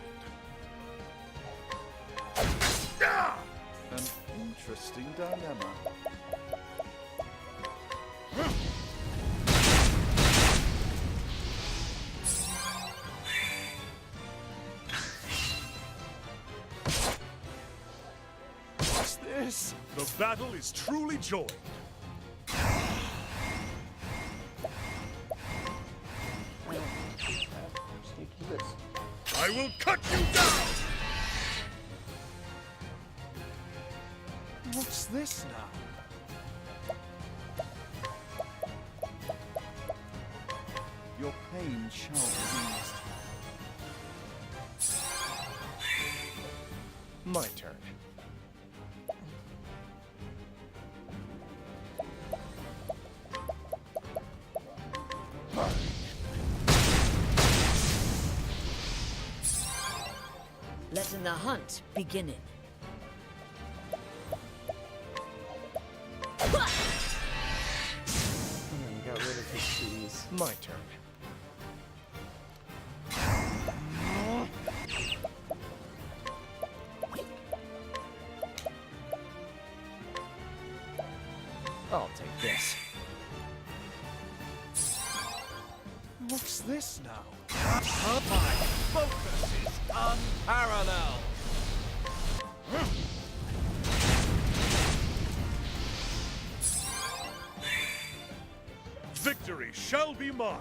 An interesting dilemma. this? The battle is truly joined. Just need to do this. I will cut you down! What's this now? Your pain shall be eased. My turn. Letting the hunt beginning. Got rid of his trees. My turn. I'll take this. What's this now? My focus is unparalleled. Victory shall be mine.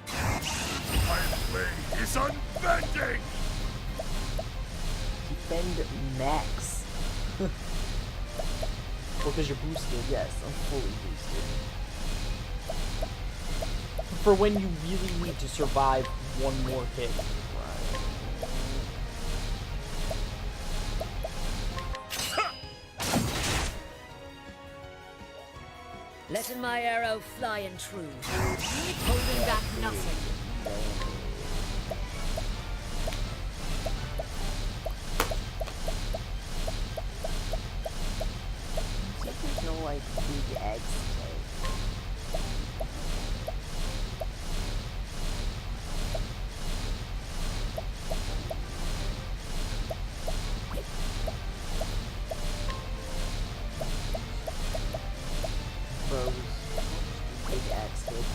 My blade is unbending. Defend max. Well, because you're boosted, yes, I'm fully boosted. For when you really need to survive one more hit. Letting my arrow fly and true. Holding back nothing. Except there's no, like, big eggs to take. Bows. Big axe hit.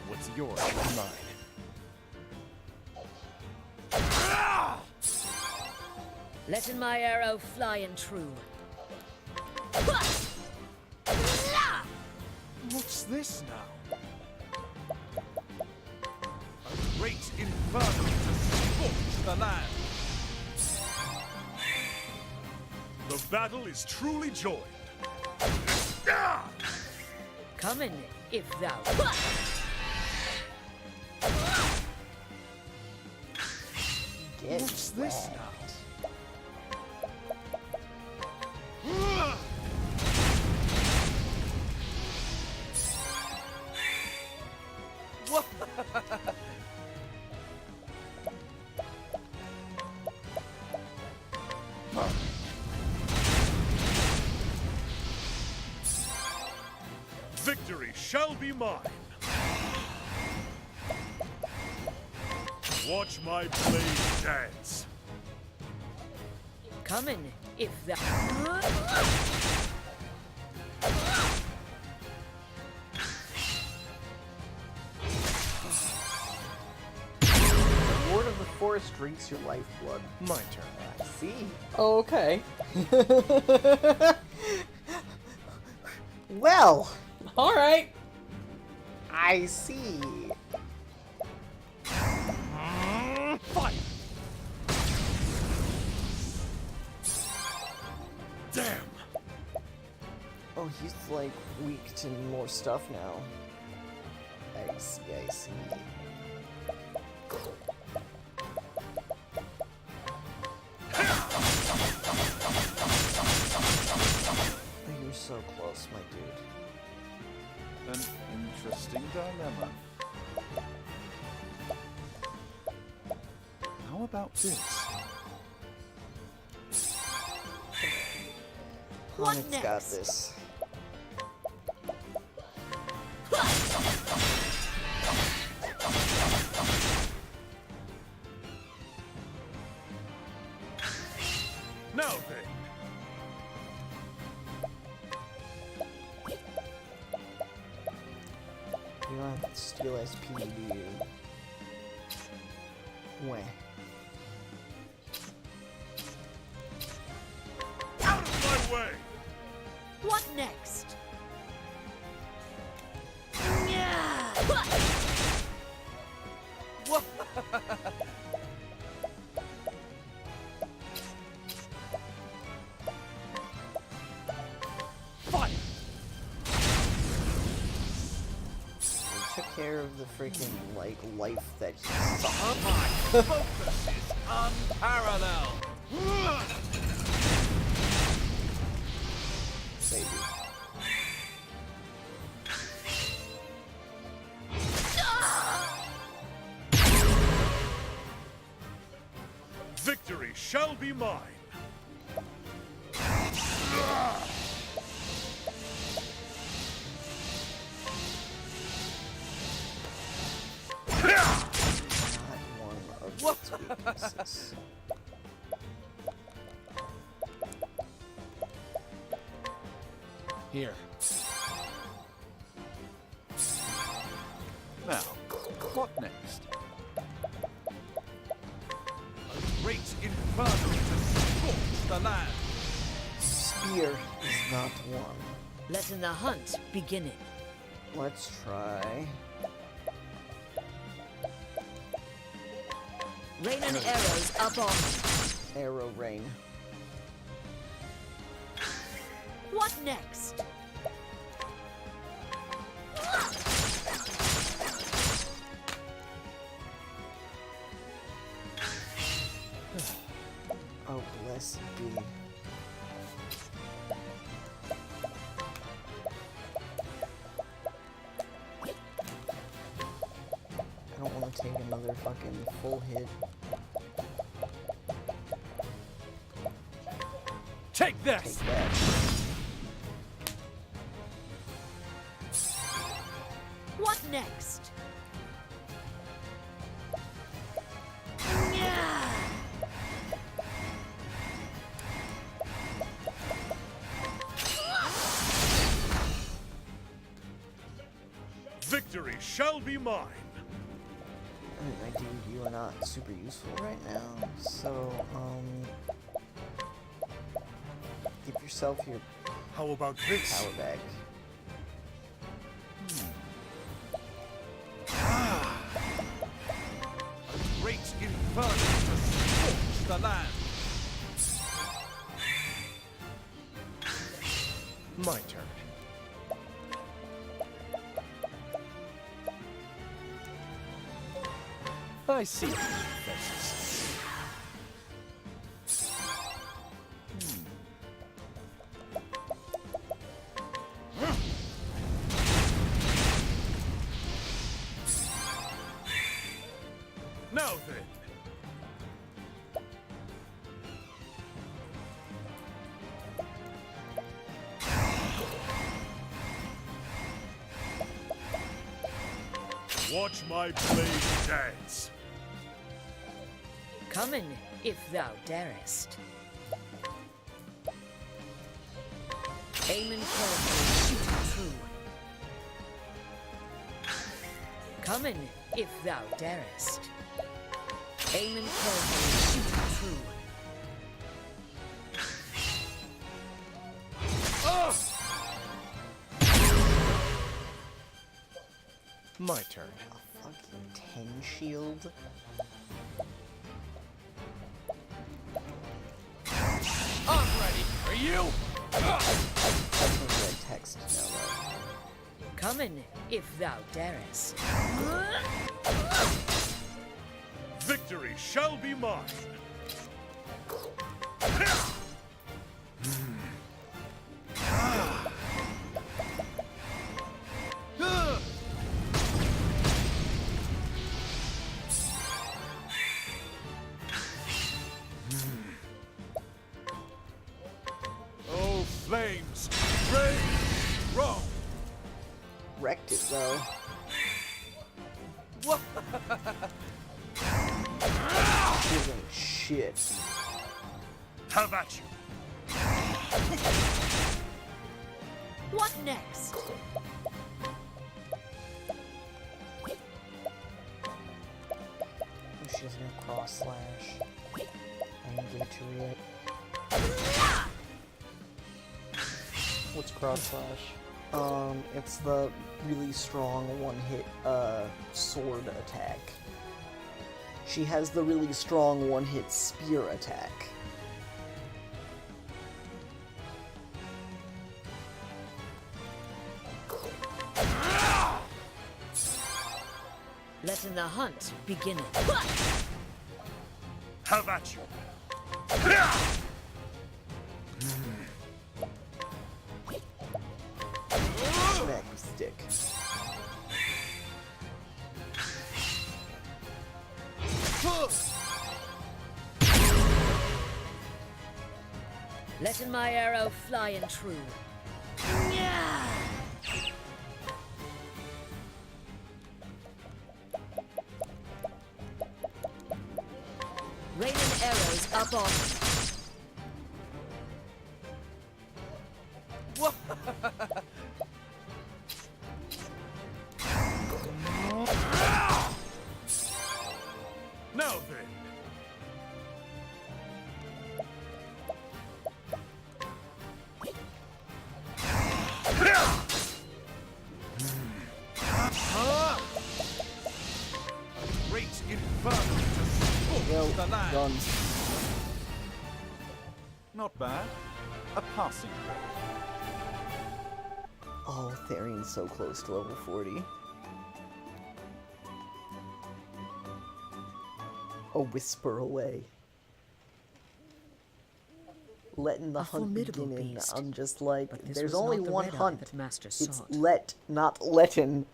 What's yours is mine. Letting my arrow fly and true. What's this now? A great inferno to scorch the land. The battle is truly joined. Coming, if thou. Get What's this whacked. now? Victory shall be mine. Watch my blade dance. Coming, if thou. The Lord of the Forest drinks your lifeblood. My turn. I see. Oh, okay. Well, Alright. I see. Fight! Damn! Oh, he's like weak to more stuff now. I see, I see. Oh, you're so close, my dude. An interesting dilemma. How about this? What Onyx got next? this. Now then! don't have to steal SP, do you? Weh. Out of my way! What next? Yeah. Fire! We took care of the freaking, like, life that he My focus is unparalleled! baby. Victory shall be mine. Not one of its weaknesses. Here. Now, what next? A great inferno to scorch the land. Spear is not one. Letting the hunt begin. Let's try. Rain and arrows up on me. Arrow rain. What next? Oh, blessed be. I don't want to take another fucking full hit. Take Take this! that. What next? Yeah. Victory shall be mine. I mean, my dude, you are not super useful right now, so, give yourself your How about this? power back. A great inferno to scorch the land. My turn. I see your faces. Now then. Watch my blade dance. Coming, if thou darest. Aiming carefully, shooting true. Coming, if thou darest. Aiming carefully, shooting true. My turn. A fucking 10 shield? I'm ready. Are you? That's a red text now, though. Coming, if thou darest. Victory shall be mine. Oh, flames, rage, Rome. Wrecked it, though. Feels like shit. Have at you. What next? cross slash. I can give it to you. What's cross slash? It's the really strong one-hit sword attack. She has the really strong one-hit spear attack. Letting the hunt begin. Have at you. Smack with stick. Letting my arrow fly and true. Raining arrows up on him. Now then. Great inferno to Well scorch the land. done. Not bad. A passing grade. Oh, Therion's so close to level 40. A whisper away. Letting the A hunt formidable begin. beast. I'm just like, But this there's was only not the one red eye hunt. that Master It's sought. let, not lettin.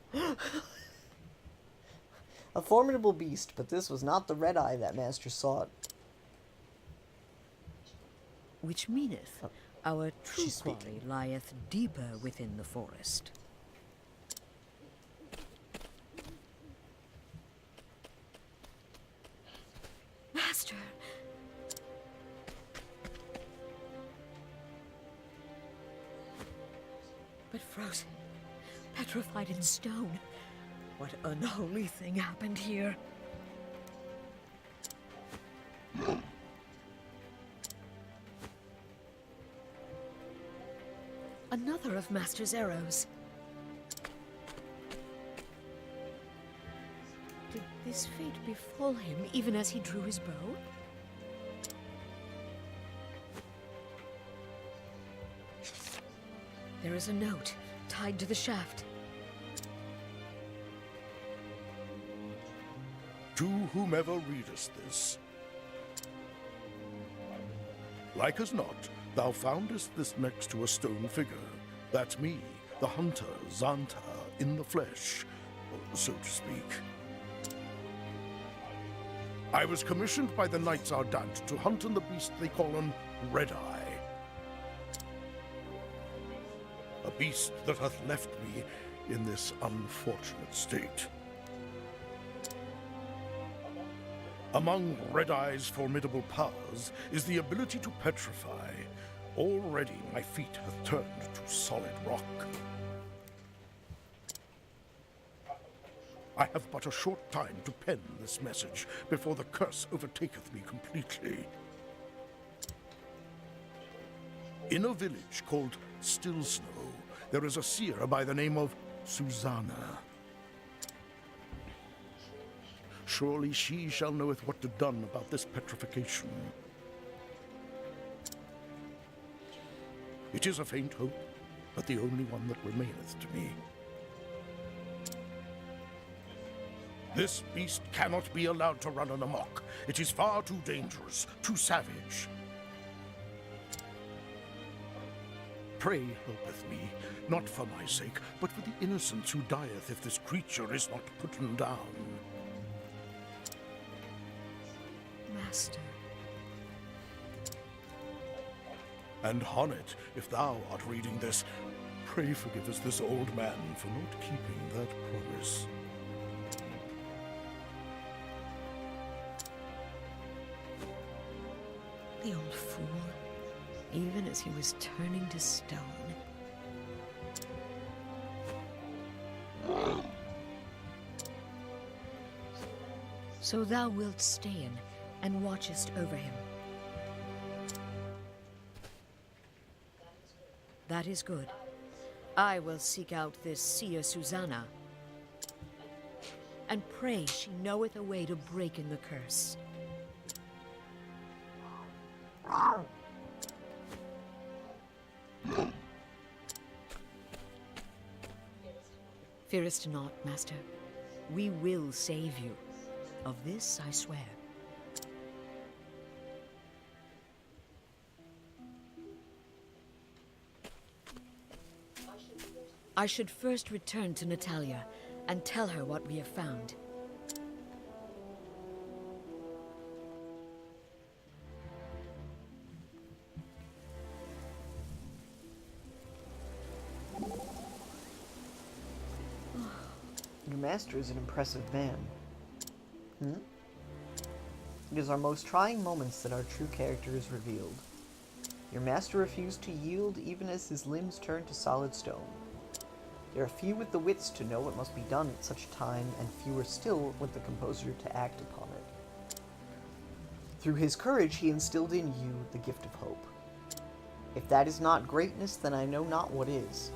A formidable beast, but this was not the red eye that Master sought. Which meaneth our true she's speaking. quarry lieth deeper within the forest. Master! But frozen, petrified in stone. What unholy thing happened here? Another of Master's arrows. Did this fate befall him even as he drew his bow? There is a note tied to the shaft. To whomever readest this. Like as not, thou foundest this next to a stone figure. That's me, the hunter, Xanta, in the flesh, so to speak. I was commissioned by the Knights Ardent to hunt in the beast they call an Red Eye. A beast that hath left me in this unfortunate state. Among Red Eye's formidable powers is the ability to petrify. Already my feet have turned to solid rock. I have but a short time to pen this message before the curse overtaketh me completely. In a village called Still Snow, there is a seer by the name of Susanna. Surely she shall knoweth what to done about this petrification. It is a faint hope, but the only one that remaineth to me. This beast cannot be allowed to run amok. It is far too dangerous, too savage. Pray helpeth me, not for my sake, but for the innocents who dieth if this creature is not putten down. Master. And Honnet, if thou art reading this, pray forgive us this old man for not keeping that promise. The old fool. Even as he was turning to stone. So thou wilt stay in and watchest over him. That is good. I will seek out this seer Susanna, and pray she knoweth a way to break in the curse. Fearest not, master. We will save you. Of this I swear. I should first return to Natalia and tell her what we have found. Your master is an impressive man. It is our most trying moments that our true character is revealed. Your master refused to yield even as his limbs turned to solid stone. There are few with the wits to know what must be done at such a time, and fewer still with the composure to act upon it. Through his courage he instilled in you the gift of hope. If that is not greatness, then I know not what is.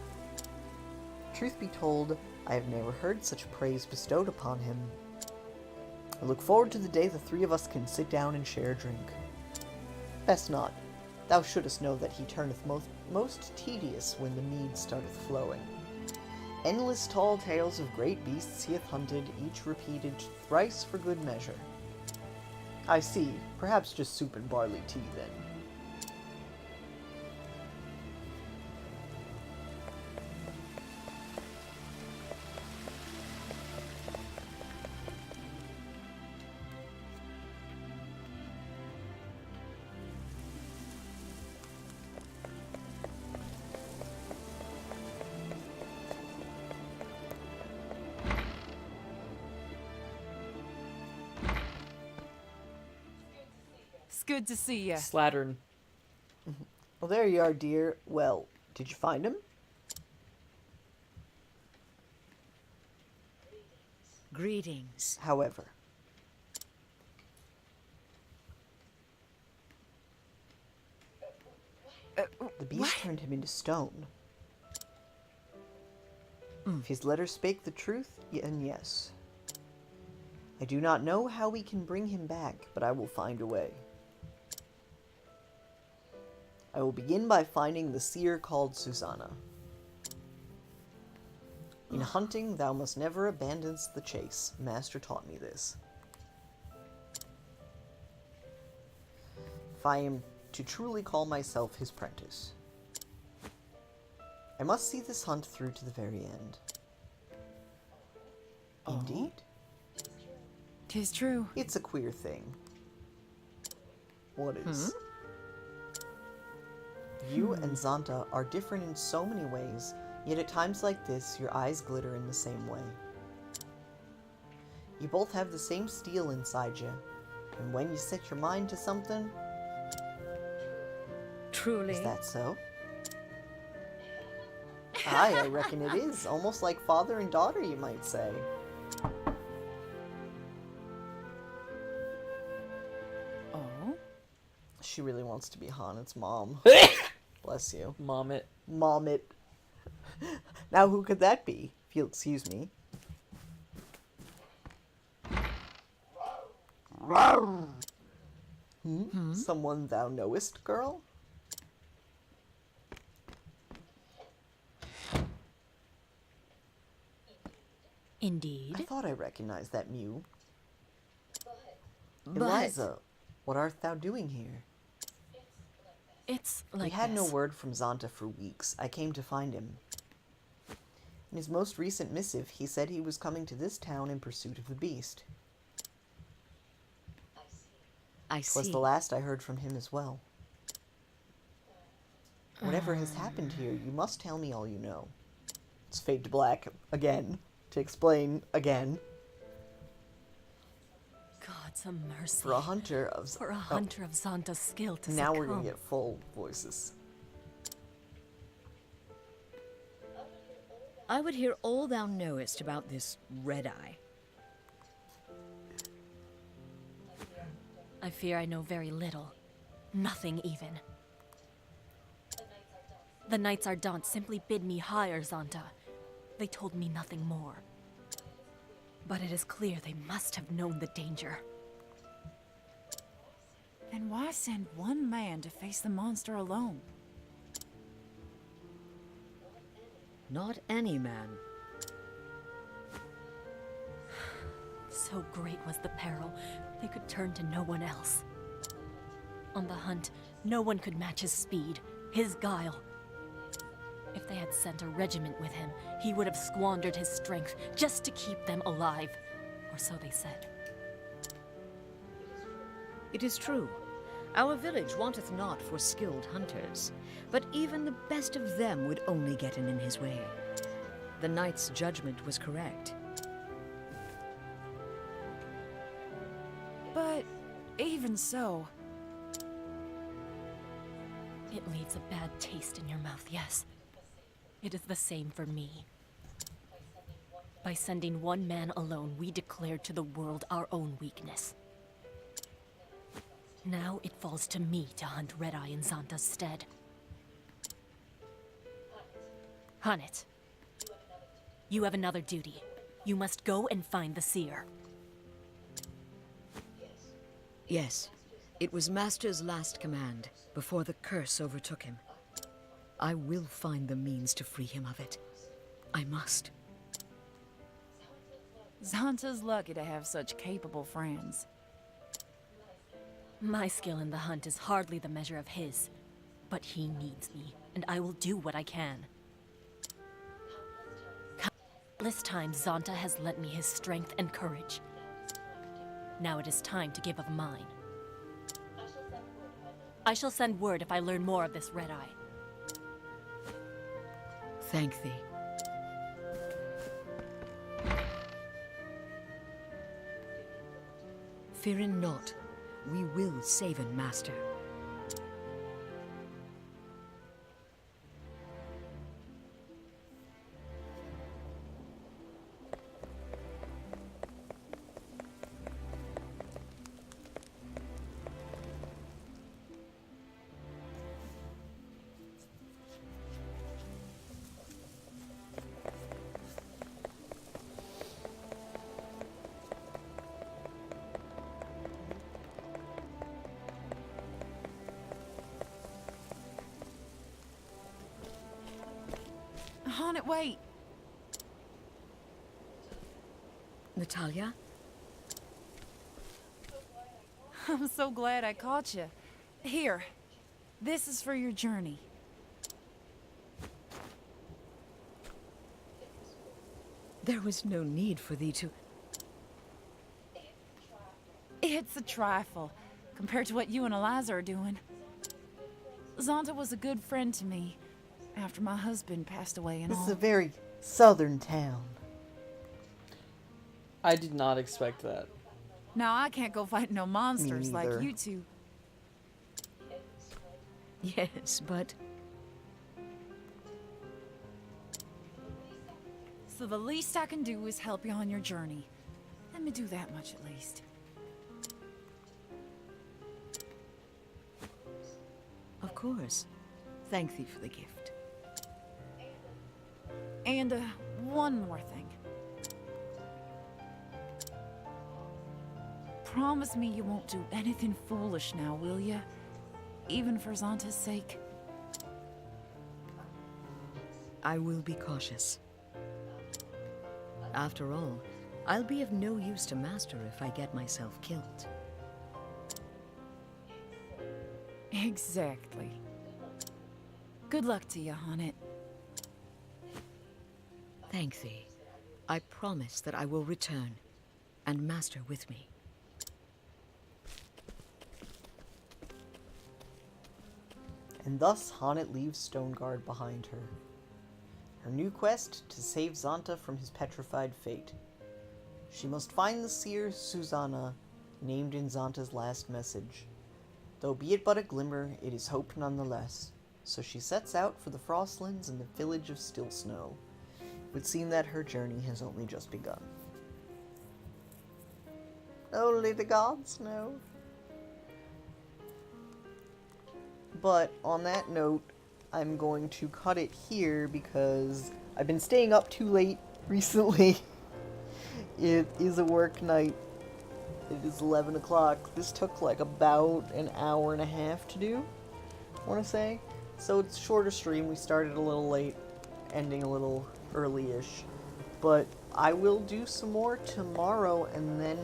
Truth be told, I have never heard such praise bestowed upon him. I look forward to the day the three of us can sit down and share a drink. Best not. Thou shouldest know that he turneth most tedious when the mead starteth flowing. Endless tall tales of great beasts he hath hunted, each repeated thrice for good measure. I see. Perhaps just soup and barley tea, then. It's good to see you. Slattern. Well, there you are, dear. Well, did you find him? Greetings. However, the beast turned him into stone. If his letter spake the truth, then yes. I do not know how we can bring him back, but I will find a way. I will begin by finding the seer called Susanna. In hunting, thou must never abandon the chase. Master taught me this. If I am to truly call myself his prentice, I must see this hunt through to the very end. Indeed. 'Tis true. It's a queer thing. What is? You and Zanta are different in so many ways, yet at times like this, your eyes glitter in the same way. You both have the same steel inside you, and when you set your mind to something, Truly. is that so? Aye, I reckon it is. Almost like father and daughter, you might say. Oh? She really wants to be Hanet's mom. Bless you. Mom it. Mom it. Now who could that be? If you'll excuse me. Someone thou knowest, girl? Indeed. I thought I recognized that mew. But Eliza, what art thou doing here? it's We like had no this. word from Zanta for weeks. I came to find him. In his most recent missive, he said he was coming to this town in pursuit of the beast. I 'Twas see. the last I heard from him as well. Whatever has happened here, you must tell me all you know. It's fade to black again to explain again. God's a mercy. For a hunter of For a hunter of Zanta's skill to now we're succumb. gonna get full voices. I would hear all thou knowest about this red eye. I fear I know very little. Nothing even. The Knights Ardent simply bid me hire Zonta. They told me nothing more. But it is clear they must have known the danger. Then why send one man to face the monster alone? Not any man. So great was the peril, they could turn to no one else. On the hunt, no one could match his speed, his guile. If they had sent a regiment with him, he would have squandered his strength just to keep them alive. Or so they said. It is true. Our village wanteth not for skilled hunters, but even the best of them would only get in his way. The knight's judgment was correct. But even so, It leaves a bad taste in your mouth, yes. It is the same for me. By sending one man alone, we declared to the world our own weakness. Now it falls to me to hunt Red-Eye in Zanta's stead. Hanit, you have another duty. You must go and find the seer. Yes, it was Master's last command, before the curse overtook him. I will find the means to free him of it. I must. Zanta's lucky to have such capable friends. My skill in the hunt is hardly the measure of his, but he needs me, and I will do what I can. Countless times Zanta has lent me his strength and courage. Now it is time to give of mine. I shall send word if I learn more of this Red-Eye. Thank thee. Fearing not, we will save him, Master. Haunted, wait! Natalia? I'm so glad I caught you. Here, this is for your journey. There was no need for thee to... It's a trifle, compared to what you and Eliza are doing. Zonta was a good friend to me, after my husband passed away and This all. is a very southern town. I did not expect that. Now I can't go fight no monsters like neither. you two. Yes, but... So the least I can do is help you on your journey. Let me do that much at least. Of course. Thank thee for the gift. And, one more thing. Promise me you won't do anything foolish now, will ya? Even for Zanta's sake. I will be cautious. After all, I'll be of no use to Master if I get myself killed. Exactly. Good luck to you, Haunted. Thank thee. I promise that I will return, and Master with me. And thus Haunted leaves Stoneguard behind her. Her new quest to save Zanta from his petrified fate. She must find the seer Susanna, named in Zanta's last message. Though be it but a glimmer, it is hope nonetheless. So she sets out for the Frostlands and the village of Still Snow. It would seem that her journey has only just begun. Only the gods know. But on that note, I'm going to cut it here because I've been staying up too late recently. It is a work night. It is 11 o'clock. This took like about an hour and a half to do, I want to say. So it's a shorter stream. We started a little late, ending a little early-ish. But I will do some more tomorrow, and then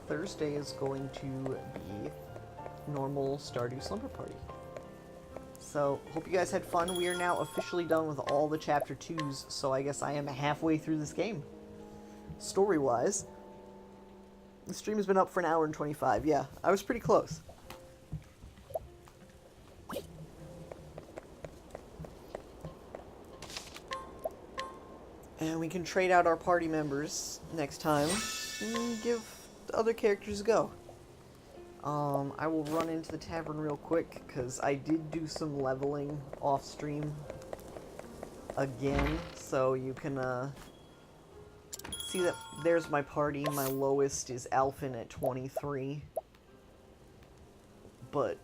Thursday is going to be normal Stardew Slumber Party. So, hope you guys had fun. We are now officially done with all the Chapter 2s, so I guess I am halfway through this game. Story-wise. The stream has been up for an hour and 25. Yeah, I was pretty close. And we can trade out our party members next time and give the other characters a go. I will run into the tavern real quick because I did do some leveling off stream again, so you can see that there's my party. My lowest is Alphin at 23, but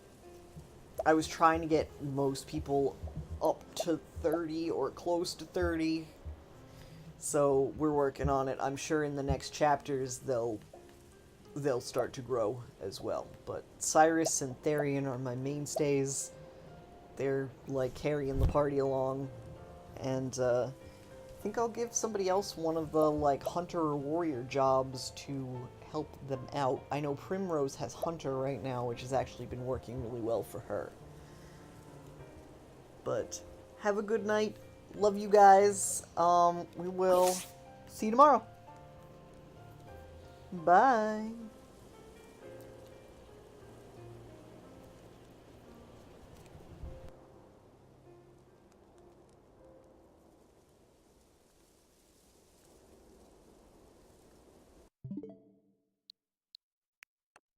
I was trying to get most people up to 30 or close to 30. So we're working on it. I'm sure in the next chapters they'll start to grow as well. But Cyrus and Therian are my mainstays. They're like carrying the party along. And I think I'll give somebody else one of the like hunter or warrior jobs to help them out. I know Primrose has hunter right now, which has actually been working really well for her. But have a good night. Love you guys. We will see you tomorrow. Bye.